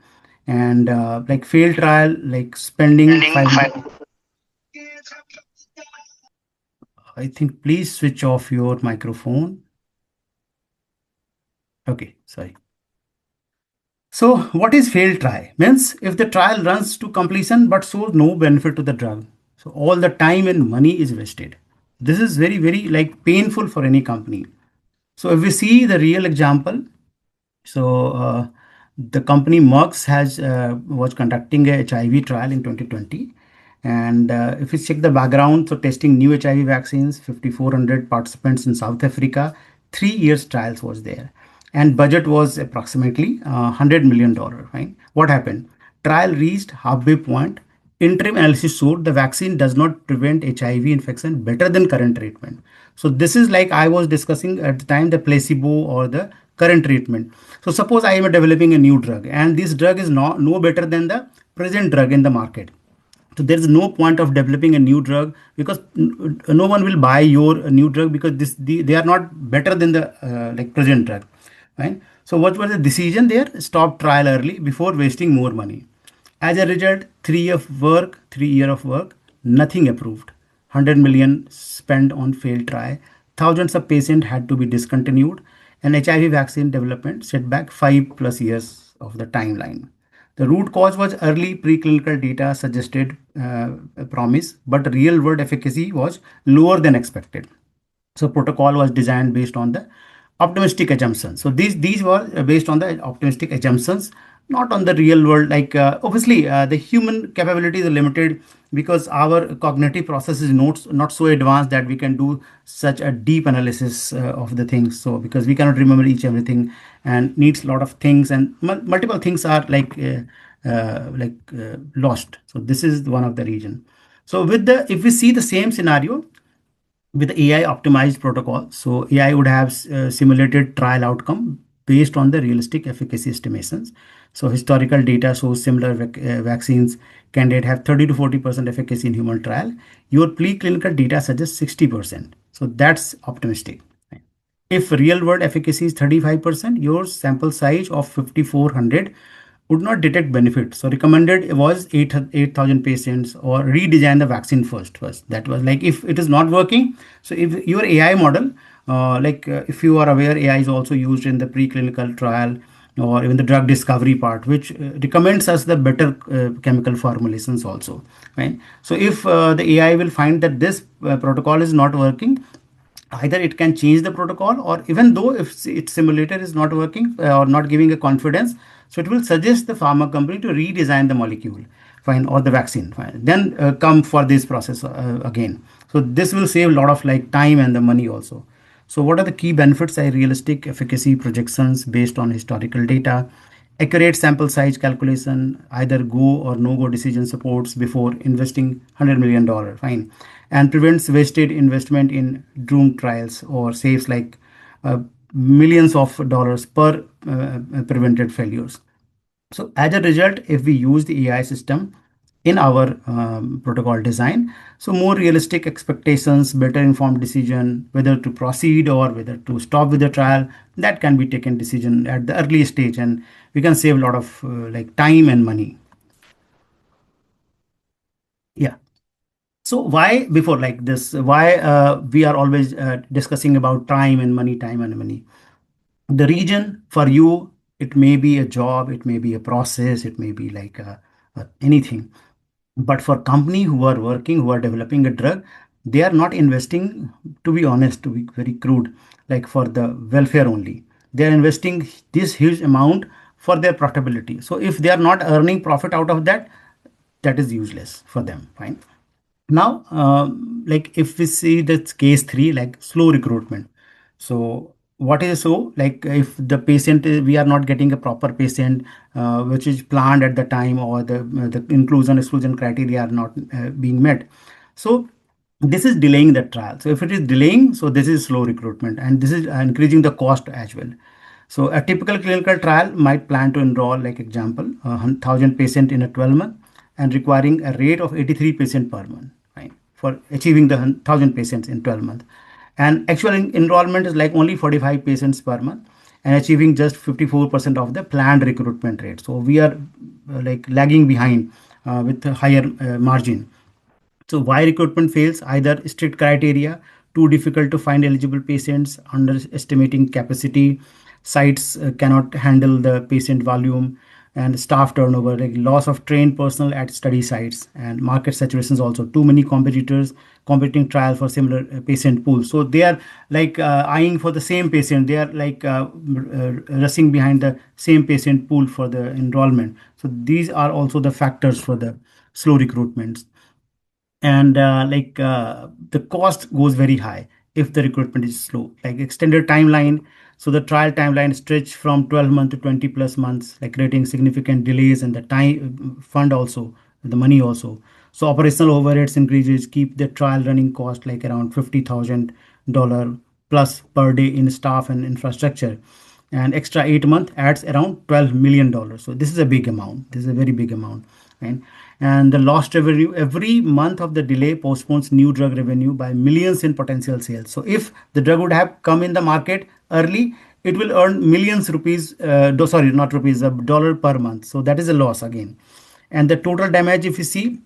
and like failed trial, like spending Spending 500. five. I think please switch off your microphone. Okay, sorry. So what is failed trial? Means if the trial runs to completion but shows no benefit to the drug. So all the time and money is wasted. This is very, very like painful for any company. So if we see the real example, so the company Merck has was conducting a HIV trial in 2020, And if you check the background, so testing new HIV vaccines, 5,400 participants in South Africa, 3 years trials was there, and budget was approximately $100 million. Right? What happened? Trial reached halfway point. Interim analysis showed the vaccine does not prevent HIV infection better than current treatment. So this is like I was discussing at the time, the placebo or the current treatment. So suppose I am developing a new drug and this drug is no better than the present drug in the market. So there is no point of developing a new drug because no one will buy your new drug because they are not better than the like present drug, right? So what was the decision there? Stop trial early before wasting more money. As a result, 3 year of work, nothing approved. 100 million spent on failed try. Thousands of patients had to be discontinued, and HIV vaccine development set back 5+ years of the timeline. The root cause was early preclinical data suggested a promise, but real world efficacy was lower than expected. So protocol was designed based on the optimistic assumptions. So these were based on the optimistic assumptions, not on the real world. Like obviously the human capability is limited because our cognitive process is not so advanced that we can do such a deep analysis of the things. So because we cannot remember each everything and needs a lot of things, and multiple things are lost. So this is one of the reason. So with the if we see the same scenario with AI optimized protocol, so AI would have simulated trial outcome based on the realistic efficacy estimations. So historical data shows similar vaccines candidate have 30 to 40% efficacy in human trial. Your preclinical data suggests 60%. So that's optimistic. If real world efficacy is 35%, your sample size of 5,400 would not detect benefit. So recommended was 8,000 patients or redesign the vaccine first. That was like if it is not working. So if your AI model, if you are aware, AI is also used in the preclinical trial or even the drug discovery part, which recommends us the better chemical formulations also, right? So if the AI will find that this protocol is not working, either it can change the protocol, or even though if its simulator is not working or not giving a confidence, so it will suggest the pharma company to redesign the molecule, fine, or the vaccine, fine, then come for this process again. So this will save a lot of like time and the money also. So what are the key benefits? Are realistic efficacy projections based on historical data, accurate sample size calculation, either go or no go decision supports before investing $100 million, fine, and prevents wasted investment in doomed trials or saves like millions of dollars per prevented failures. So as a result, if we use the AI system in our protocol design, so more realistic expectations, better informed decision, whether to proceed or whether to stop with the trial, that can be taken decision at the early stage, and we can save a lot of like time and money. Yeah. So why before like this, why we are always discussing about time and money? The region for you, it may be a job, it may be a process, it may be like anything. But for company who are working, who are developing a drug, they are not investing, to be honest, to be very crude, like for the welfare only. They are investing this huge amount for their profitability. So if they are not earning profit out of that, that is useless for them. Fine. Now, like if we see that case three, like slow recruitment. So what is so like if the patient we are not getting a proper patient which is planned at the time, or the inclusion exclusion criteria are not being met. So this is delaying the trial. So if it is delaying, so this is slow recruitment, and this is increasing the cost as well. So a typical clinical trial might plan to enroll, like example, 1,000 patient in a 12 month and requiring a rate of 83 patient per month, right, for achieving the 1,000 patients in 12 months. And actual enrollment is like only 45 patients per month and achieving just 54% of the planned recruitment rate. So we are like lagging behind with a higher margin. So why recruitment fails? Either strict criteria, too difficult to find eligible patients, underestimating capacity, sites cannot handle the patient volume, and staff turnover, like loss of trained personnel at study sites, and market saturations also. Too many competitors competing trial for similar patient pools. So they are like eyeing for the same patient. They are like rushing behind the same patient pool for the enrollment. So these are also the factors for the slow recruitments. and the cost goes very high if the recruitment is slow, like extended timeline. So the trial timeline stretch from 12 months to 20 plus months, like creating significant delays in the time fund also, the money also. So operational overheads increases, keep the trial running cost like around $50,000 plus per day in staff and infrastructure, and extra 8 month adds around $12 million. So this is a big amount, this is a very big amount, right? And the lost revenue every month of the delay postpones new drug revenue by millions in potential sales. So if the drug would have come in the market early, it will earn millions rupees, sorry, not rupees, a dollar per month. So that is a loss again. And the total damage, if you see,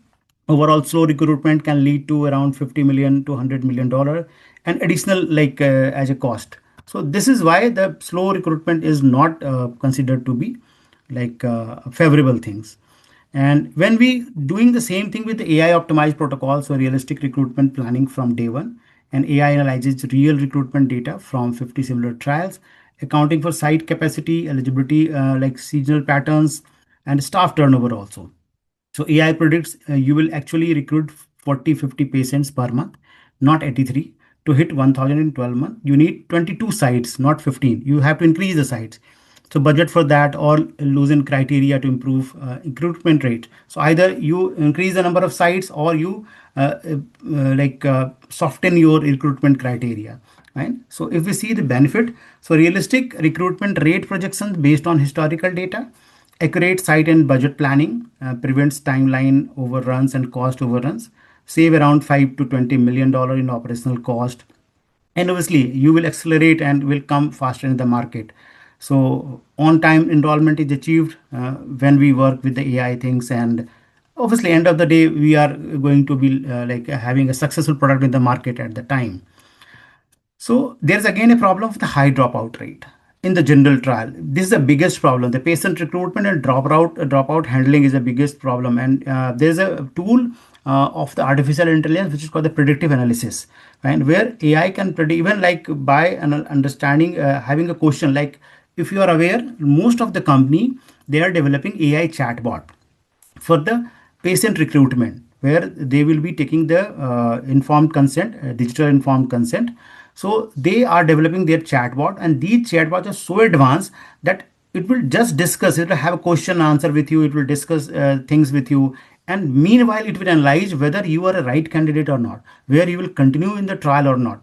overall slow recruitment can lead to around 50 million to $100 million and additional as a cost. So this is why the slow recruitment is not considered to be favorable things. And when we doing the same thing with the AI optimized protocols or realistic recruitment planning from day one, and AI analyzes real recruitment data from 50 similar trials, accounting for site capacity, eligibility, like seasonal patterns, and staff turnover also. So AI predicts you will actually recruit 40-50 patients per month, not 83. To hit 1000 in 12 months, you need 22 sites, not 15. You have to increase the sites. So budget for that or loosen criteria to improve recruitment rate. So either you increase the number of sites or you soften your recruitment criteria. Right. So if we see the benefit, so realistic recruitment rate projections based on historical data, accurate site and budget planning prevents timeline overruns and cost overruns, save around 5 to $20 million in operational cost, and obviously you will accelerate and will come faster in the market. So on time enrollment is achieved when we work with the AI things, and obviously end of the day we are going to be having a successful product in the market at the time. So there's again a problem of the high dropout rate in the general trial. This is the biggest problem. The patient recruitment and dropout handling is the biggest problem. And there's a tool of the artificial intelligence which is called the predictive analysis, right? Where AI can predict even like by an understanding, having a question like, if you are aware, most of the company they are developing AI chatbot for the patient recruitment, where they will be taking the informed consent, digital informed consent. So they are developing their chatbot, and these chatbots are so advanced that it will just discuss, it will have a question answer with you, it will discuss things with you, and meanwhile it will analyze whether you are a right candidate or not, where you will continue in the trial or not.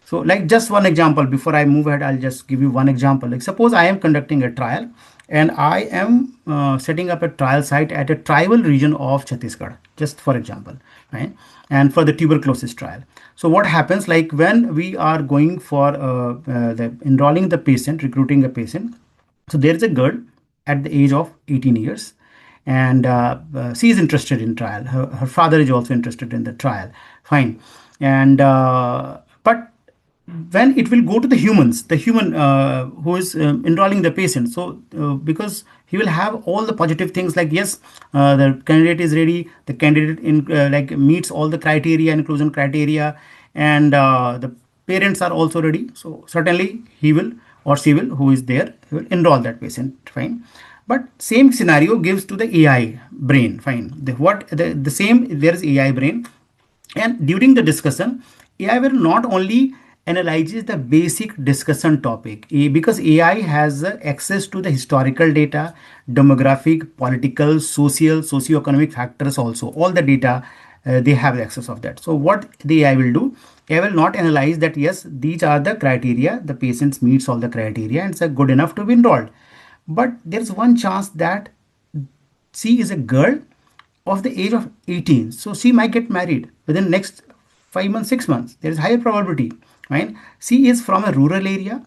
So, like just one example, before I move ahead, I'll just give you one example. Like suppose I am conducting a trial and I am setting up a trial site at a tribal region of Chhattisgarh, just for example, right? And for the tuberculosis trial. So what happens like when we are going for the enrolling the patient, recruiting a patient. So there is a girl at the age of 18 years, and she is interested in trial. Her father is also interested in the trial. Fine. And but when it will go to the humans, the human who is enrolling the patient. So because he will have all the positive things like, yes, the candidate is ready, the candidate in meets all the criteria, inclusion criteria, and the parents are also ready. So certainly he will or she will, who is there, he will enroll that patient. Fine. But same scenario gives to the AI brain. Fine. The same, there is AI brain, and during the discussion, AI will not only analyzes the basic discussion topic, because AI has access to the historical data, demographic, political, social, socio-economic factors also. All the data, they have access of that. So what the AI will do? AI will not analyze that, yes, these are the criteria, the patients meets all the criteria and it's good enough to be enrolled. But there's one chance that she is a girl of the age of 18, so she might get married within next 5 months, 6 months. There is higher probability, right? She is from a rural area,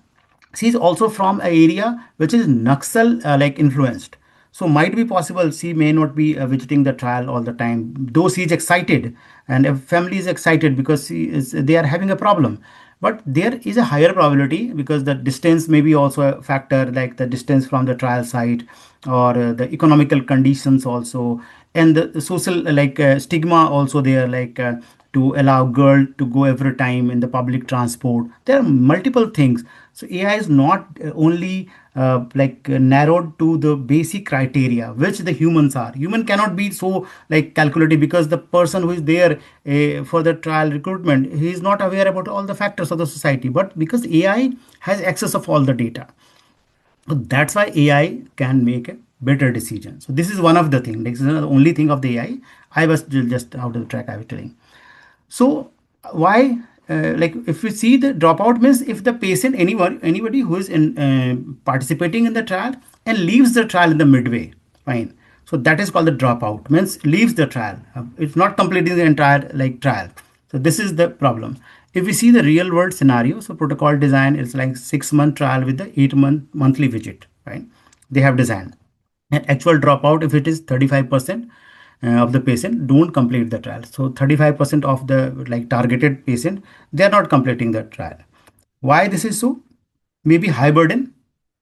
she is also from an area which is Naxal influenced. So might be possible she may not be visiting the trial all the time, though she is excited and a family is excited because they are having a problem. But there is a higher probability because the distance may be also a factor, like the distance from the trial site, or the economical conditions also, and the social stigma also there, to allow girl to go every time in the public transport. There are multiple things. So AI is not only narrowed to the basic criteria which the humans are. Human cannot be so like calculative, because the person who is there for the trial recruitment, he is not aware about all the factors of the society. But because AI has access of all the data, so that's why AI can make a better decision. So this is one of the things. This is not the only thing of the AI. I was just out of the track, I was telling. So why, like if we see the dropout means if the patient, anyone, anybody who is in participating in the trial and leaves the trial in the midway, fine. So that is called the dropout, means leaves the trial. It's not completing the entire like trial. So this is the problem. If we see the real world scenario, so protocol design is like 6 month trial with the 8 month monthly visit, right? They have designed. And actual dropout, if it is 35% of the patient don't complete the trial. So 35% of the like targeted patient, they are not completing the trial. Why this is so? Maybe high burden,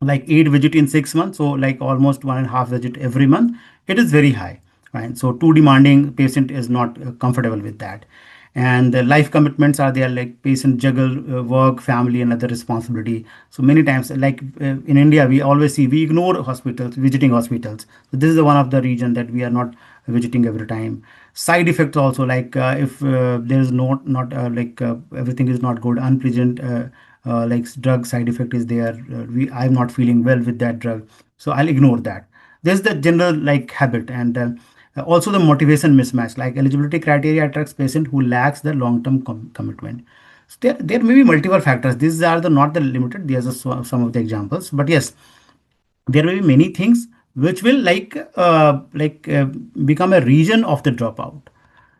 like 8 visit in 6 months, so like almost 1.5 visit every month. It is very high, right? So too demanding, patient is not comfortable with that. And the life commitments are there, like patient juggle work, family, and other responsibility. So many times, like in India, we always see we ignore hospitals, visiting hospitals. So this is the one of the region that we are not visiting every time. Side effects also, like if there is not like everything is not good, unpleasant like drug side effect is there, I'm not feeling well with that drug, so I'll ignore that. There's the general like habit. And also the motivation mismatch, like eligibility criteria attracts patient who lacks the long term commitment. So there may be multiple factors. These are the not the limited, these are some of the examples, but yes, there will be many things which will become a region of the dropout.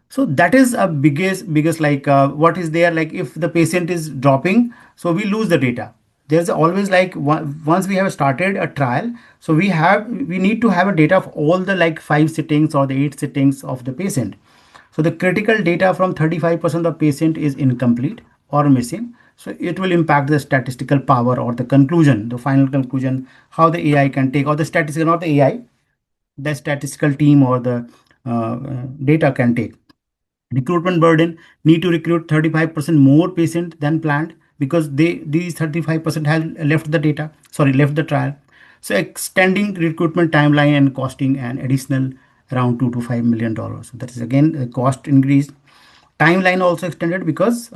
So that is a biggest like what is there, like if the patient is dropping, so we lose the data. There's always like once we have started a trial, so we need to have a data of all the like 5 sittings or the 8 sittings of the patient. So the critical data from 35% of patient is incomplete or missing. So it will impact the statistical power or the conclusion, the final conclusion, how the AI can take, or the statistical, not the AI, the statistical team or the data can take. Recruitment burden, need to recruit 35% more patient than planned, because these 35% have left the data, sorry, left the trial. So extending recruitment timeline and costing an additional around $2 to $5 million. So that is again a cost increase. Timeline also extended because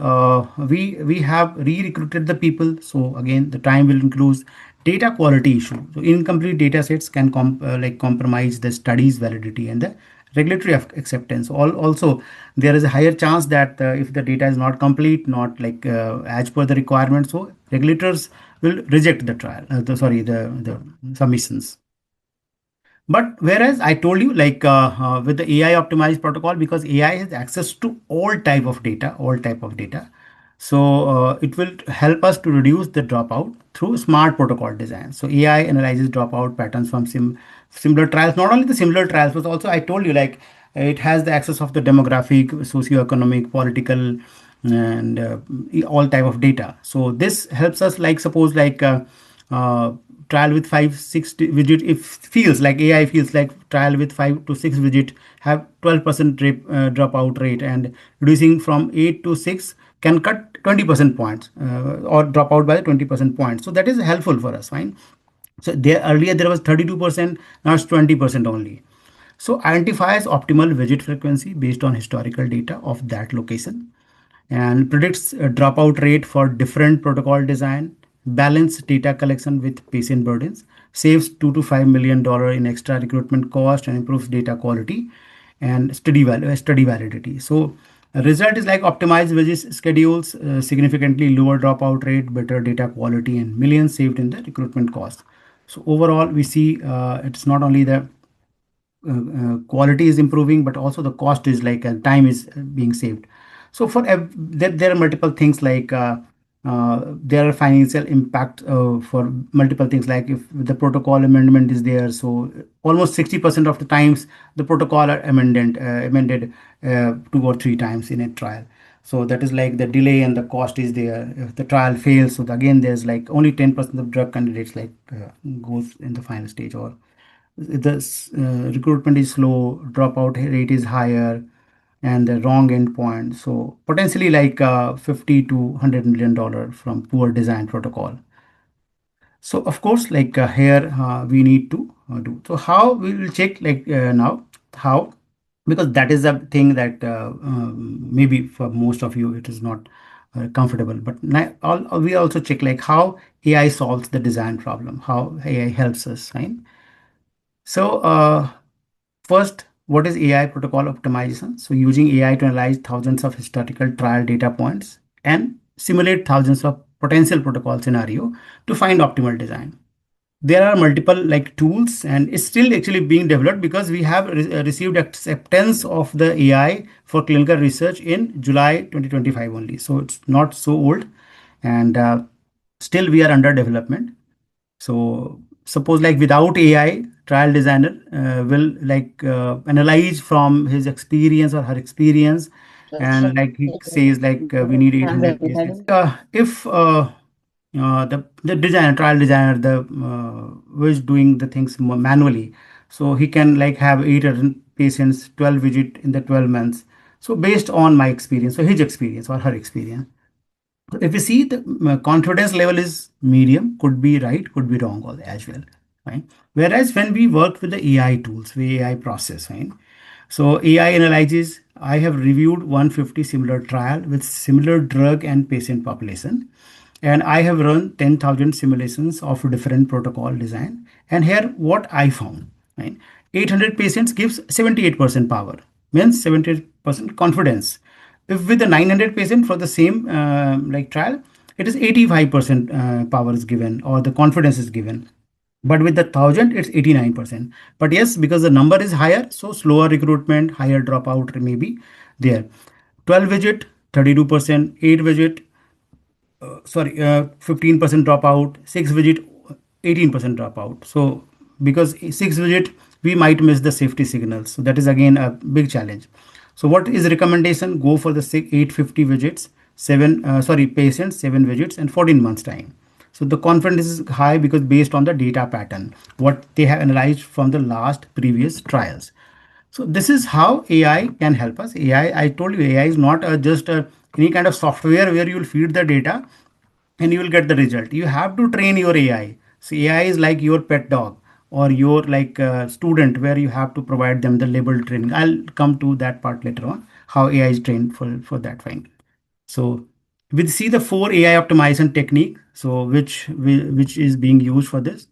we have re-recruited the people, so again the time will increase. Data quality issue, so incomplete data sets can compromise the study's validity and the regulatory acceptance. Also there is a higher chance that if the data is not complete, not like as per the requirement, so regulators will reject the trial, the submissions. But whereas I told you, like with the AI optimized protocol, because AI has access to all type of data, so it will help us to reduce the dropout through smart protocol design. So AI analyzes dropout patterns from similar trials, not only the similar trials, but also I told you like it has the access of the demographic, socioeconomic, political, and all type of data. So this helps us, like suppose like uh, trial with 5 6 widget, if feels like AI feels like trial with 5 to 6 widget have 12% dropout rate, and reducing from 8 to 6 can cut 20% points or drop out by 20% points. So that is helpful for us, fine. So there earlier there was 32%, now it's 20% only. So identifies optimal visit frequency based on historical data of that location, and predicts a dropout rate for different protocol design, balance data collection with patient burdens, saves $2 to $5 million in extra recruitment cost, and improves data quality and study validity. So result is like optimized visit schedules, significantly lower dropout rate, better data quality, and millions saved in the recruitment cost. So overall, we see it's not only the quality is improving, but also the cost is like time is being saved. So there are multiple things like there are financial impact for multiple things, like if the protocol amendment is there, so almost 60% of the times the protocol are amended 2 or 3 times in a trial. So that is like the delay and the cost is there. If the trial fails, so again there's like only 10% of drug candidates like goes in the final stage, or the recruitment is slow, dropout rate is higher, and the wrong endpoint. So potentially like 50 to $100 million from poor design protocol. So of course, like here we need to do. So how we will check like now how, because that is the thing that maybe for most of you it is not comfortable. But we also check like how AI solves the design problem, how AI helps us, right? So first, what is AI protocol optimization? So using AI to analyze thousands of historical trial data points and simulate thousands of potential protocol scenario to find optimal design. There are multiple like tools, and it's still actually being developed because we have received acceptance of the AI for clinical research in July 2025 only. So it's not so old, and still we are under development. So suppose like without AI, trial designer will like analyze from his experience or her experience, and like he says like we need 800 cases. If the designer, trial designer, the who is doing the things manually, so he can like have 800 patients, 12 visit in the 12 months. So based on my experience, so his experience or her experience, if you see the confidence level is medium, could be right, could be wrong as well, right? Whereas when we work with the AI tools, the AI process, right? So AI analyzes. I have reviewed 150 similar trial with similar drug and patient population, and I have run 10,000 simulations of different protocol design. And here, what I found, right? 800 patients gives 78% power, means 78% confidence. If with the 900 patient for the same like trial, it is 85% power is given or the confidence is given. But with the 1,000, it's 89%. But yes, because the number is higher, so slower recruitment, higher dropout may be there. 12 widget, 32%, 8 widget, 15% dropout, 6 widget, 18% dropout. So because 6 widget, we might miss the safety signals. So that is again a big challenge. So what is recommendation? Go for the 850 widgets, patients, 7 widgets, and 14 months time. So the confidence is high because based on the data pattern, what they have analyzed from the last previous trials. So this is how AI can help us. I told you, AI is not just any kind of software where you will feed the data and you will get the result. You have to train your AI. So AI is like your pet dog or your like student where you have to provide them the label training. I'll come to that part later on, how AI is trained for that fine. So we see the four AI optimization technique. So which is being used for this.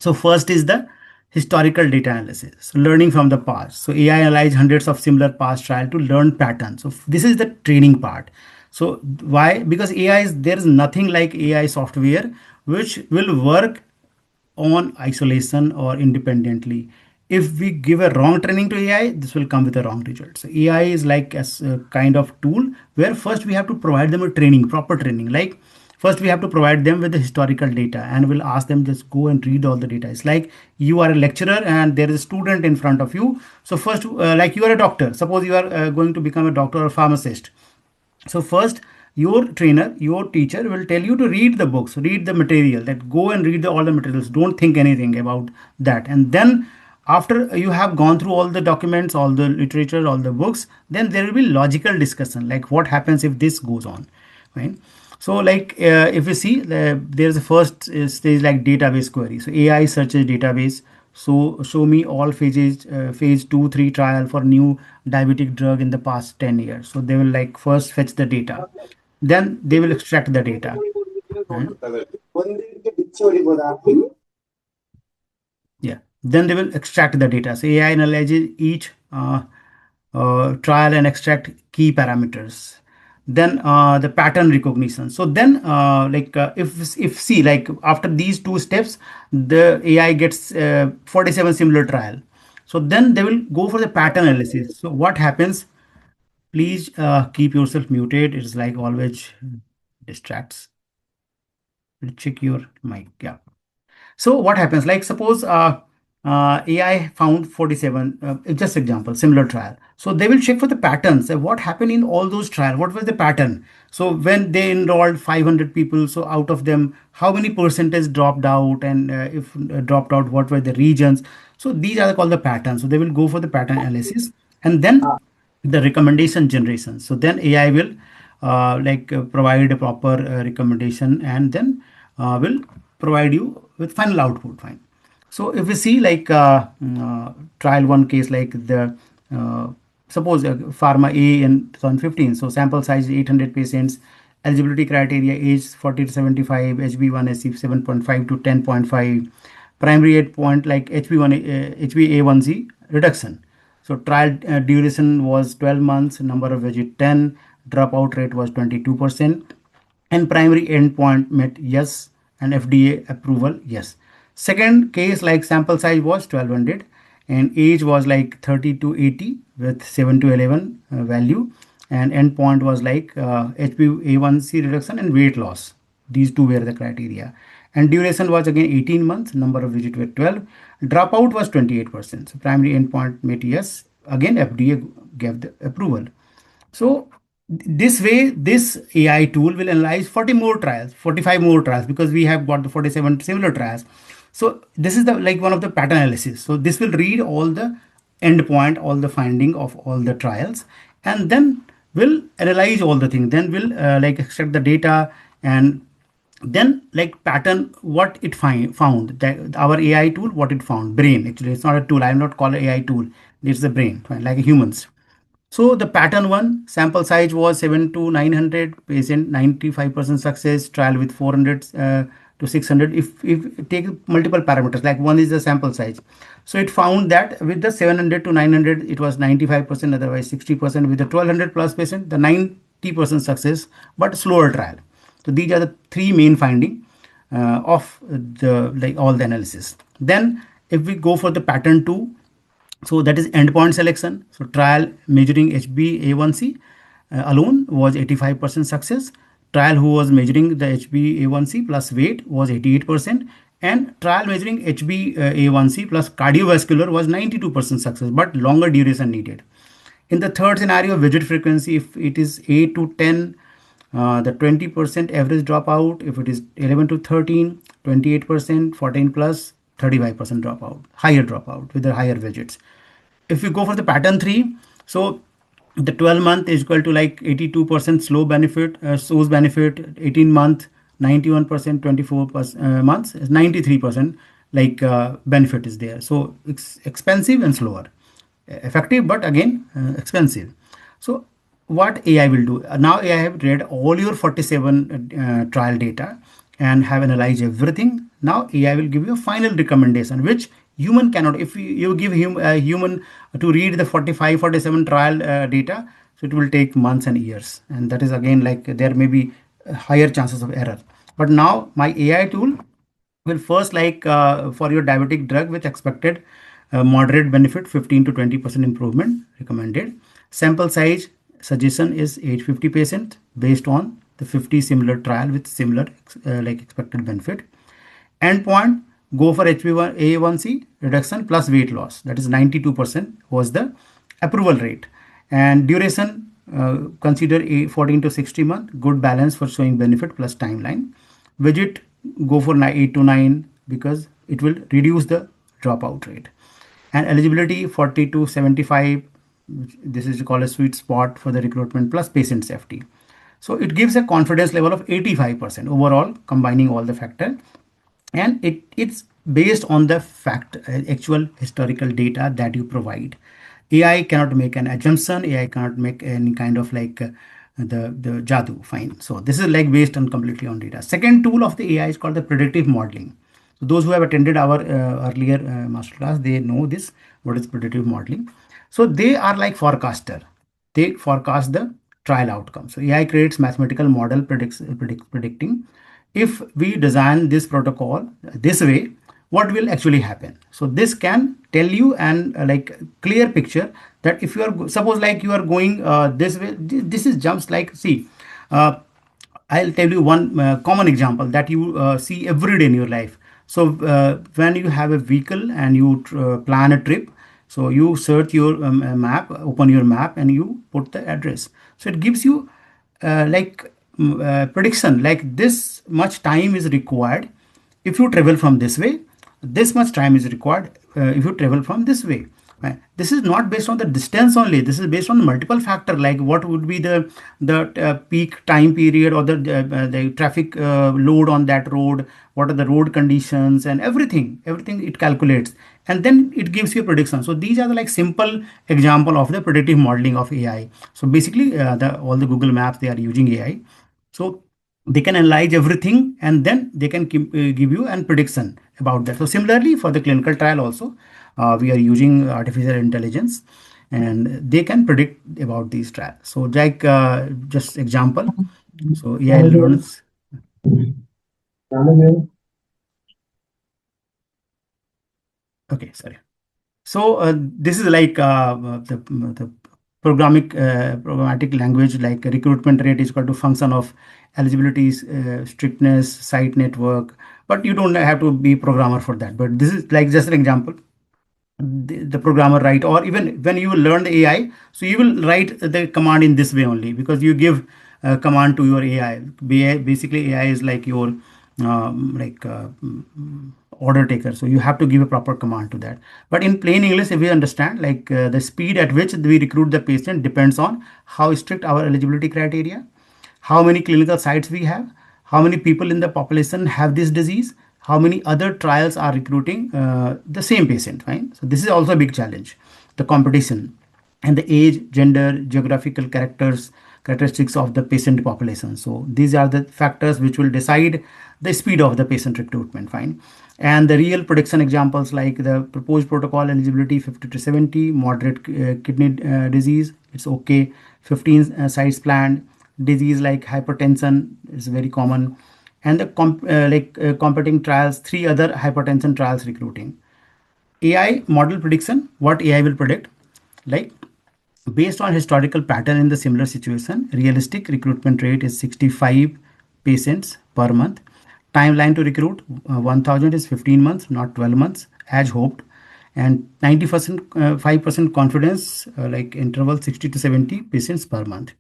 So first is the historical data analysis, so learning from the past. So AI analyze hundreds of similar past trial to learn patterns. So this is the training part. So why? Because AI is, there is nothing like AI software which will work on isolation or independently. If we give a wrong training to AI, this will come with a wrong result. So AI is like a kind of tool where first we have to provide them a training, proper training. Like first we have to provide them with the historical data and we'll ask them just go and read all the data. It's like you are a lecturer and there is a student in front of you. So first, like you are a doctor. Suppose you are going to become a doctor or pharmacist. So first, your trainer, your teacher will tell you to read the books, read the material, that go and read all the materials. Don't think anything about that. And then after you have gone through all the documents, all the literature, all the books, then there will be logical discussion, like what happens if this goes on, right? So like if you see there's a first stage like database query. So AI searches database. So show me all phases, phase 2, 3 trial for new diabetic drug in the past 10 years. So they will like first fetch the data. Then they will extract the data. Right? Yeah. Then they will extract the data. So AI analyzes each trial and extract key parameters. Then the pattern recognition. So then if see like after these two steps, the AI gets 47 similar trial. So then they will go for the pattern analysis. So what happens? Please keep yourself muted. It's like always distracts. Check your mic. Yeah. So what happens? Like suppose AI found 47, just example, similar trial. So they will check for the patterns. What happened in all those trials? What was the pattern? So when they enrolled 500 people, so out of them, how many percentage dropped out? And if dropped out, what were the regions? So these are called the patterns. So they will go for the pattern analysis and then the recommendation generation. So then AI will provide a proper recommendation and then will provide you with final output. Fine. So if we see like trial one case, like the uh, suppose pharma A in 2015, so sample size 800 patients, eligibility criteria age 40 to 75, HB1AC 7.5 to 10.5, primary endpoint like HbA1c reduction. So trial duration was 12 months, number of visit 10, dropout rate was 22%, and primary endpoint met yes, and FDA approval yes. Second case, like sample size was 1200 and age was like 30 to 80 with 7 to 11 value, and endpoint was like HbA1c reduction and weight loss. These two were the criteria. And duration was again 18 months, number of visits were 12, dropout was 28%. So primary endpoint met yes, again FDA gave the approval. So this way, this AI tool will analyze 40 more trials, 45 more trials, because we have got the 47 similar trials. So this is the like one of the pattern analysis. So this will read all the endpoint, all the finding of all the trials, and then will analyze all the things. Then will like extract the data, and then like pattern what it found, that our AI tool what it found. Brain, actually it's not a tool, I'm not calling it AI tool, it's the brain, fine, like humans. So the pattern one, sample size was 7 to 900 patient, 95% success, trial with 400 to 600. If take multiple parameters, like one is the sample size. So it found that with the 700 to 900, it was 95%, otherwise 60%. With the 1200 plus patient, the 90% success, but slower trial. So these are the three main finding of the like all the analysis. Then if we go for the pattern two, so that is endpoint selection. So trial measuring HbA1c alone was 85% success. Trial who was measuring the HbA1c plus weight was 88%. And trial measuring HbA1c plus cardiovascular was 92% success, but longer duration needed. In the third scenario, visit frequency, if it is 8 to 10, the 20% average dropout. If it is 11 to 13, 28%, 14 plus, 35% dropout, higher dropout with the higher visits. If you go for the pattern 3, so the 12-month is equal to like 82% slow benefit, shows benefit, 18-month 91%, 24 months is 93%, like benefit is there. So it's expensive and slower, effective but again expensive. So what AI will do now, AI have read all your 47 trial data and have analyzed everything. Now AI will give you a final recommendation which human cannot. If you give him a human to read the 45 47 trial data, so it will take months and years, and that is again like there may be higher chances of error. But now my AI tool will first like for your diabetic drug with expected moderate benefit, 15 to 20% improvement recommended. Sample size suggestion is 850 patients based on the 50 similar trial with similar like expected benefit. Endpoint, go for HbA1c reduction plus weight loss, that is 92% was the approval rate. And duration, consider a 14 to 60 month, good balance for showing benefit plus timeline. Widget, go for 8 to 9 because it will reduce the dropout rate. And eligibility 40 to 75, this is called a sweet spot for the recruitment plus patient safety. So it gives a confidence level of 85% overall, combining all the factors. And it's based on the fact, actual historical data that you provide. AI cannot make an assumption, AI cannot make any kind of like the jadoo, fine. So this is like based on completely on data. Second tool of the AI is called the predictive modeling. So those who have attended our earlier masterclass, they know this, what is predictive modeling. So they are like forecaster, they forecast the trial outcome. So AI creates mathematical model predicting if we design this protocol this way, what will actually happen. So this can tell you and like clear picture that if you are suppose like you are going this way, this is jumps like see. I'll tell you one common example that you see every day in your life. So when you have a vehicle and you plan a trip, so you search your map, open your map, and you put the address. So it gives you like prediction like this much time is required if you travel from this way. This much time is required if you travel from this way. Right. This is not based on the distance only. This is based on multiple factor, like what would be the peak time period, or the traffic load on that road. What are the road conditions and everything? Everything it calculates, and then it gives you a prediction. So these are the like simple example of the predictive modeling of AI. So basically, the all the Google Maps, they are using AI. So they can analyze everything, and then they can give you an prediction about that. So similarly for the clinical trial also, we are using artificial intelligence, and they can predict about these trials. So like, just example, so AI learns. Okay, sorry. So this is like, the programmatic language, like recruitment rate is equal to function of eligibility, strictness, site network. But you don't have to be programmer for that. But this is like just an example. The programmer write, or even when you learn the AI, so you will write the command in this way only, because you give a command to your AI. Basically, AI is like your like order taker, so you have to give a proper command to that. But in plain English, if we understand, like the speed at which we recruit the patient depends on how strict our eligibility criteria, how many clinical sites we have, how many people in the population have this disease, how many other trials are recruiting the same patient, right? So this is also a big challenge, the competition, and the age, gender, geographical characteristics of the patient population. So these are the factors which will decide the speed of the patient recruitment, fine. And the real prediction examples, like the proposed protocol eligibility 50 to 70, moderate kidney disease, it's okay, 15 sites planned, disease like hypertension is very common, and the competing trials, three other hypertension trials recruiting. AI model prediction, what AI will predict, like based on historical pattern in the similar situation, realistic recruitment rate is 65 patients per month. Timeline to recruit 1000 is 15 months, not 12 months as hoped. And 90%, 5% confidence, like interval 60 to 70 patients per month.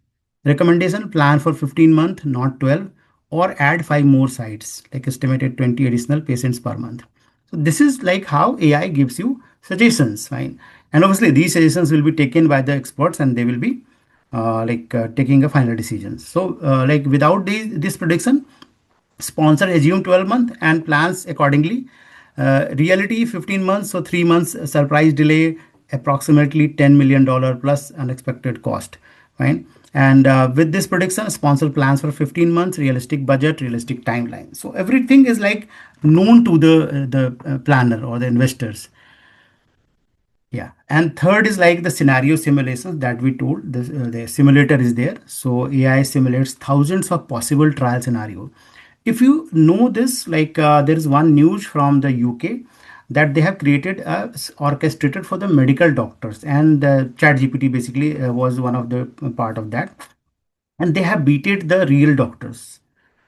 Recommendation, plan for 15 month, not 12, or add 5 more sites, like estimated 20 additional patients per month. So this is like how AI gives you suggestions, fine. And obviously these suggestions will be taken by the experts, and they will be taking a final decision. So like without this prediction, sponsor assume 12 month and plans accordingly. Reality 15 months, so 3 months surprise delay, approximately $10 million plus unexpected cost, fine. And with this prediction, sponsor plans for 15 months, realistic budget, realistic timeline. So everything is like known to the planner or the investors. Yeah, and third is like the scenario simulations that we told. The simulator is there, so AI simulates thousands of possible trial scenario. If you know this, like there is one news from the UK that they have created a orchestrated for the medical doctors, and Chat GPT basically was one of the part of that, and they have beaten the real doctors,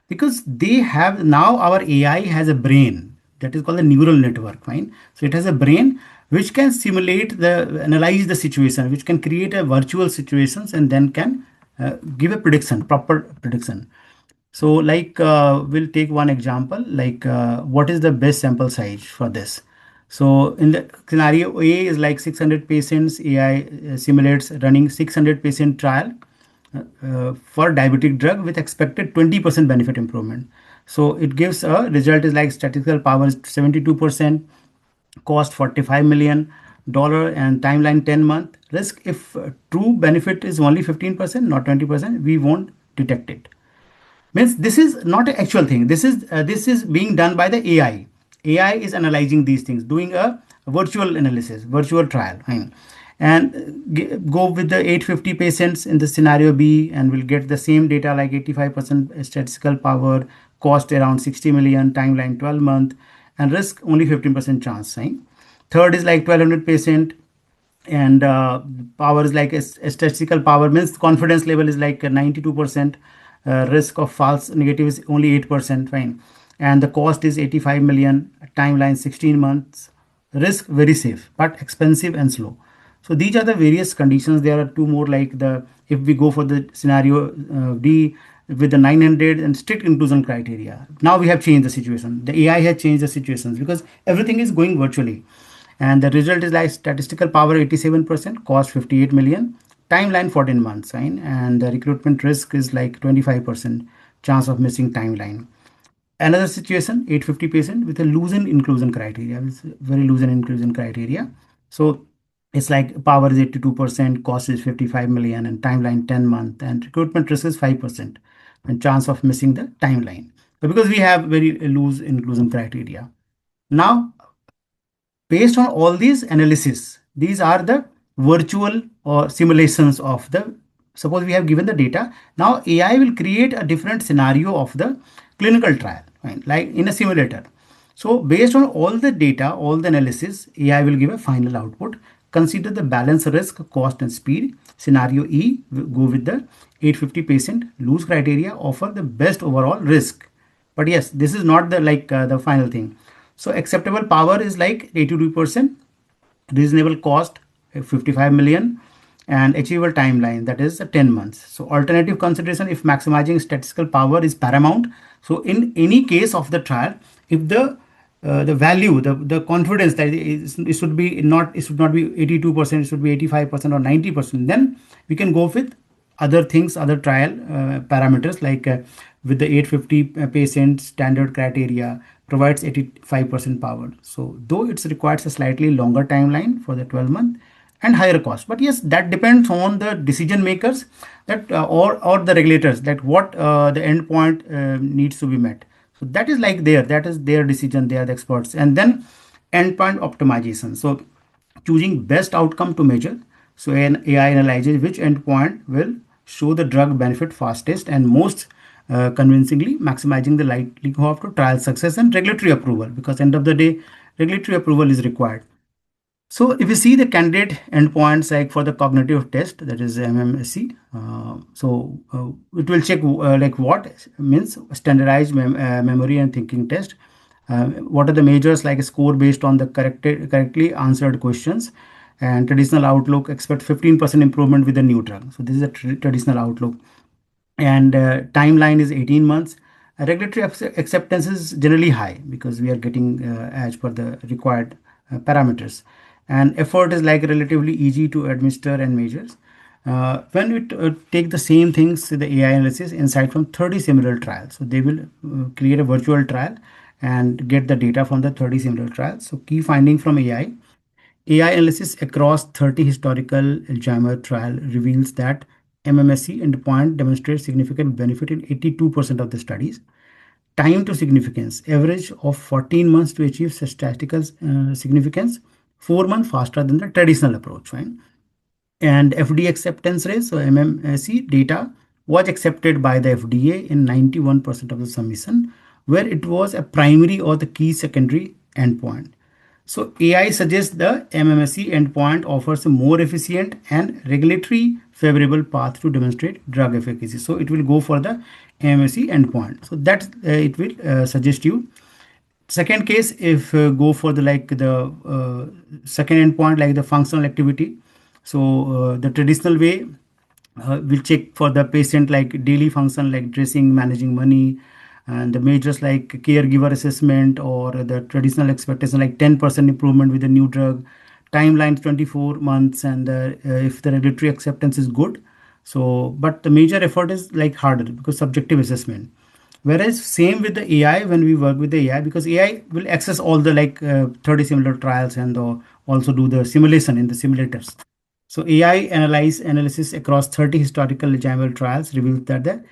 because they have now, our AI has a brain that is called a neural network, fine. So it has a brain which can simulate the analyze the situation, which can create a virtual situations, and then can give a prediction, proper prediction. So like we'll take one example, like what is the best sample size for this. So in the scenario A is like 600 patients, AI simulates running 600 patient trial for diabetic drug with expected 20% benefit improvement. So it gives a result is like statistical power is 72%, cost $45 million, and timeline 10 month. Risk, if true benefit is only 15%, not 20%, we won't detect it. Means this is not an actual thing. This is being done by the AI is analyzing these things, doing a virtual analysis, virtual trial, and go with the 850 patients in the scenario B, and will get the same data, like 85% statistical power, cost around 60 million, timeline 12 month, and risk only 15% chance, third is like 1200 patient, and power is like a statistical power, means confidence level is like 92%, risk of false negative is only 8%, fine. And the cost is 85 million, timeline 16 months, risk very safe but expensive and slow. So these are the various conditions. There are two more, like the, if we go for the scenario D with the 900 and strict inclusion criteria, now we have changed the situation. The AI has changed the situations because everything is going virtually, And the result is like statistical power 87%, cost 58 million, timeline 14 months, right? And the recruitment risk is like 25% chance of missing timeline. Another situation, 850 patient with a loosened inclusion criteria, it's very loosened inclusion criteria. So it's like power is 82%, cost is 55 million, and timeline 10 month, and recruitment risk is 5%, and chance of missing the timeline. So because we have very loose inclusion criteria. Now, based on all these analysis, these are the virtual or simulations of the, suppose we have given the data. Now AI will create a different scenario of the clinical trial, right? Like in a simulator. So based on all the data, all the analysis, AI will give a final output. Consider the balance risk, cost and speed. Scenario E will go with the 850 patient loose criteria, offer the best overall risk. But yes, this is not the the final thing. So acceptable power is like 82%, reasonable cost 55 million, and achievable timeline, that is 10 months. So alternative consideration, if maximizing statistical power is paramount, so in any case of the trial, if the value, the confidence that it should be not, it should not be 82%, it should be 85% or 90%, then we can go with other things, other trial parameters, like with the 850 patient standard criteria provides 85% power. So though it's requires a slightly longer timeline for the 12-month and higher cost, but yes, that depends on the decision makers, that or the regulators, that what the endpoint needs to be met. So that is like that is their decision, they are the experts. And then endpoint optimization, so choosing best outcome to measure. So an AI analyzes which endpoint will show the drug benefit fastest and most convincingly, maximizing the likelihood of trial success and regulatory approval, because end of the day, regulatory approval is required. So if you see the candidate endpoints, like for the cognitive test, that is MMSE, it will check like what means standardized memory and thinking test. What are the measures, like a score based on the correctly answered questions, and traditional outlook expect 15% improvement with the new drug. So this is a traditional outlook, and timeline is 18 months. Regulatory acceptance is generally high because we are getting as per the required parameters, and effort is like relatively easy to administer and measures. When we take the same things, the AI analysis insight from 30 similar trials, so they will create a virtual trial and get the data from the 30 similar trials. So key finding from AI analysis across 30 historical Alzheimer trial reveals that MMSE endpoint demonstrates significant benefit in 82% of the studies. Time to significance, average of 14 months to achieve statistical significance, 4 months faster than the traditional approach, right? And FDA acceptance rate, so MMSE data was accepted by the FDA in 91% of the submission, where it was a primary or the key secondary endpoint. So AI suggests the MMSE endpoint offers a more efficient and regulatory favorable path to demonstrate drug efficacy. So it will go for the MMSE endpoint. So that it will suggest you. Second case, if go for the second endpoint, like the functional activity. So the traditional way will check for the patient like daily function, like dressing, managing money, and the measures like caregiver assessment, or the traditional expectation like 10% improvement with the new drug, timeline 24 months, and if the regulatory acceptance is good. So but the major effort is like harder because subjective assessment. Whereas same with the AI, when we work with the AI, because AI will access all the 30 similar trials, and also do the simulation in the simulators. So AI analysis across 30 historical Alzheimer trials reveals that the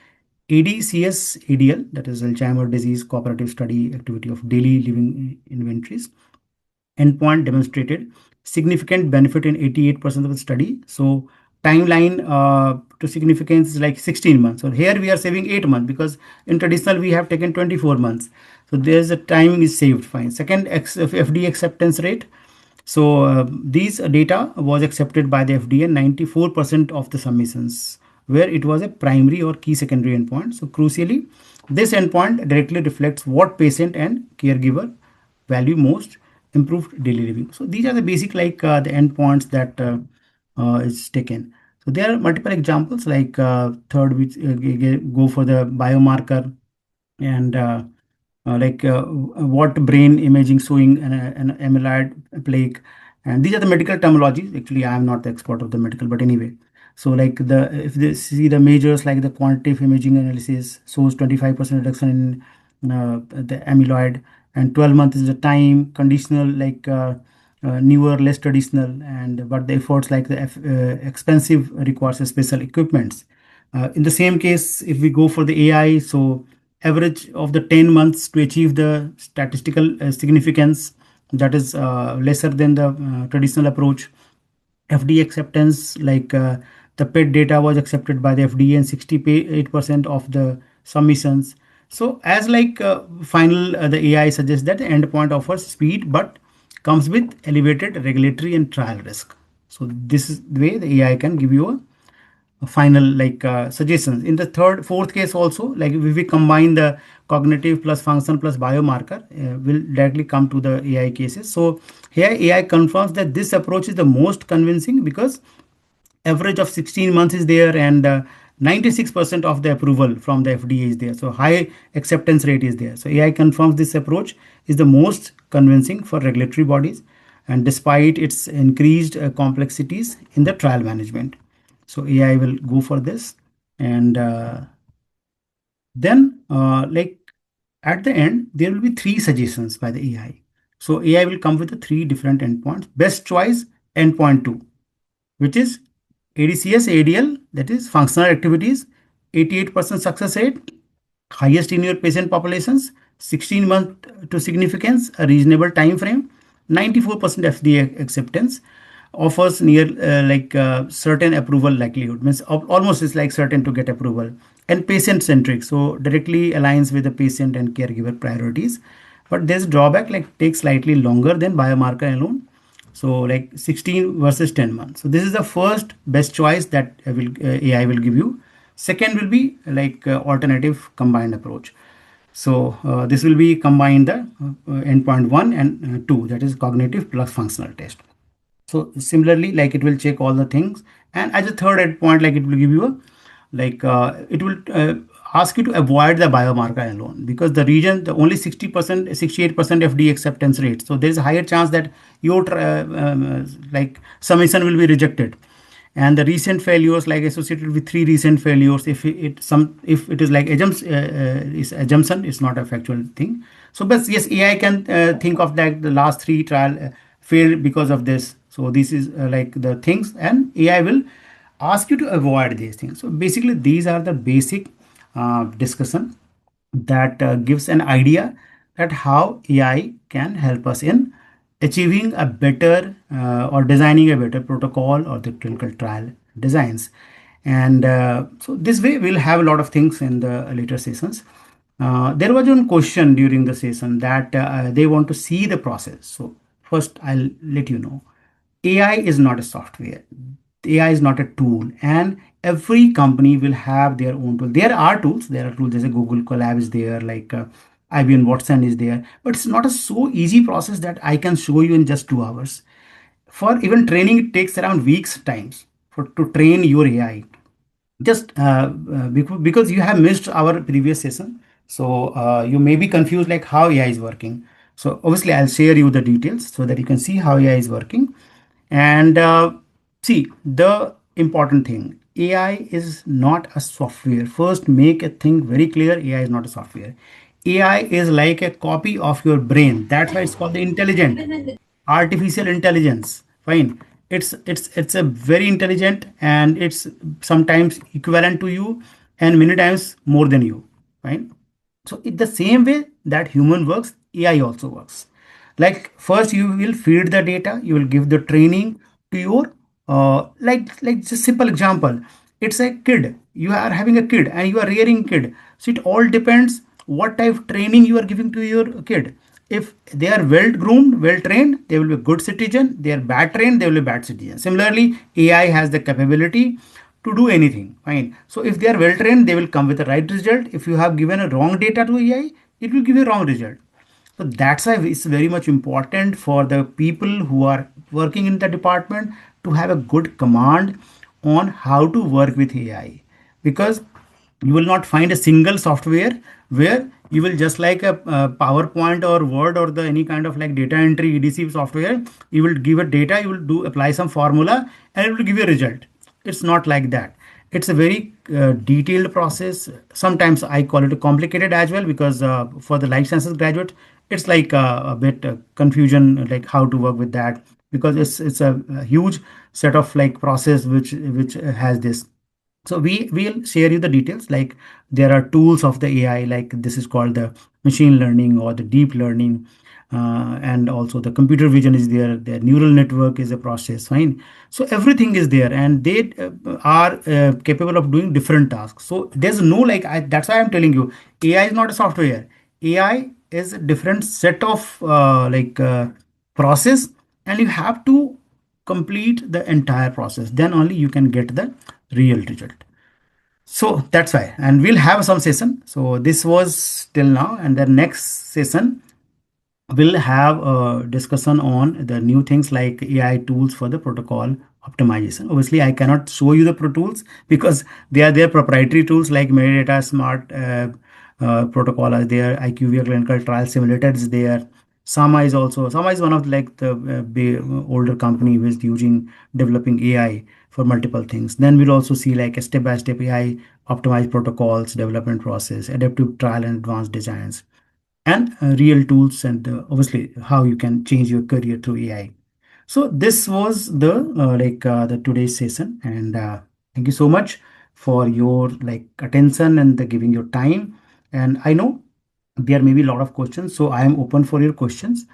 ADCS ADL, that is Alzheimer disease cooperative study activity of daily living inventories, endpoint demonstrated significant benefit in 88% of the study. So timeline to significance is like 16 months. So here we are saving 8 months, because in traditional we have taken 24 months. So there's a timing is saved. Fine. Second, FDA acceptance rate. So these data was accepted by the FDA 94% of the submissions, where it was a primary or key secondary endpoint. So crucially, this endpoint directly reflects what patient and caregiver value most: improved daily living. So these are the basic the endpoints that is taken. So there are multiple examples, third, which go for the biomarker, and what brain imaging showing an amyloid plaque, and these are the medical terminologies. Actually, I am not the expert of the medical, but anyway. So like the if they see the measures like the quantitative imaging analysis shows 25% reduction in the amyloid, and 12 months is the time conditional, newer, less traditional, and but the efforts like expensive requires special equipments. In the same case, if we go for the AI, so average of the 10 months to achieve the statistical significance, that is lesser than the traditional approach. FDA acceptance, the PET data was accepted by the FDA and 68% of the submissions. So as final, the AI suggests that the endpoint offers speed but comes with elevated regulatory and trial risk. So this is the way the AI can give you a final suggestions. In the third fourth case also, like if we combine the cognitive plus function plus biomarker, will directly come to the AI cases. So here AI confirms that this approach is the most convincing because average of 16 months is there, and 96% of the approval from the FDA is there. So high acceptance rate is there. So AI confirms this approach is the most convincing for regulatory bodies, and despite its increased complexities in the trial management. So AI will go for this, and then at the end there will be three suggestions by the AI. So AI will come with the three different endpoints. Best choice endpoint 2, which is ADCS ADL, that is functional activities, 88% success rate, highest in your patient populations, 16 month to significance, a reasonable time frame, 94% FDA acceptance, offers near certain approval likelihood, means almost is like certain to get approval, and patient centric, so directly aligns with the patient and caregiver priorities. But there's drawback, like takes slightly longer than biomarker alone, so like 16 versus 10 months. So this is the first best choice that AI will give you. Second will be alternative combined approach. So this will be combined the endpoint 1 and 2, that is cognitive plus functional test. So similarly, like it will check all the things, and as a third endpoint, like it will give you a it will ask you to avoid the biomarker alone, because the region, the only 60%, 68% FD acceptance rate. So there is a higher chance that your submission will be rejected, and the recent failures like associated with three recent failures, if it is like is assumption, it's not a factual thing. So but yes, AI can think of that the last three trial failed because of this. So this is the things, and AI will ask you to avoid these things. So basically these are the basic discussion that gives an idea that how AI can help us in achieving a better or designing a better protocol or the clinical trial designs. And so this way we'll have a lot of things in the later sessions. There was one question during the session that they want to see the process. So first I'll let you know, AI is not a software. AI is not a tool, and every company will have their own tool. There are tools. There are tools. There's a Google Colab is there, IBM Watson is there, but it's not a so easy process that I can show you in just 2 hours. For even training, it takes around weeks times for to train your AI. Just because you have missed our previous session, so you may be confused like how AI is working. So obviously I'll share you the details so that you can see how AI is working. And see, the important thing, AI is not a software. First, make a thing very clear, AI is not a software. AI is like a copy of your brain. That's why it's called the intelligent artificial intelligence. Fine, it's a very intelligent, and it's sometimes equivalent to you, and many times more than you. Fine. So in the same way that human works, AI also works. Like first you will feed the data, you will give the training to your like just simple example. It's a kid. You are having a kid and you are rearing kid. So it all depends what type of training you are giving to your kid. If they are well groomed, well trained, they will be good citizen. They are bad trained, they will be bad citizen. Similarly, AI has the capability to do anything. Fine. So if they are well trained, they will come with the right result. If you have given a wrong data to AI, it will give you a wrong result. So that's why it's very much important for the people who are working in the department to have a good command on how to work with AI, because you will not find a single software where You will just like a PowerPoint or Word or the any kind of like data entry EDC software. You will give a data, you will do apply some formula, and it will give you a result. It's not like that. It's a very detailed process. Sometimes I call it complicated as well, because for the life sciences graduate, it's like a bit confusion, like how to work with that, because it's a huge set of like process which has this. So we will share you the details, like there are tools of the AI, like this is called the machine learning or the deep learning, and also the computer vision is there, the neural network is a process, fine. So everything is there, and they are capable of doing different tasks. So there's no like that's why I'm telling you, AI is not a software. AI is a different set of process, and you have to complete the entire process, then only you can get the real result. So that's why, and we'll have some session. So this was till now, and the next session we'll have a discussion on the new things like AI tools for the protocol optimization. Obviously, I cannot show you the pro tools because they are their proprietary tools, like Metadata Smart protocol are there, IQVIA clinical trial simulator is there. Sama is also, Sama is one of like the older company who is using developing AI for multiple things. Then we'll also see like a step by step AI optimized protocols, development process, adaptive trial and advanced designs, and real tools, and obviously how you can change your career through AI. So this was the today's session, and thank you so much for your like attention and the giving your time. And I know there may be a lot of questions, so I am open for your questions.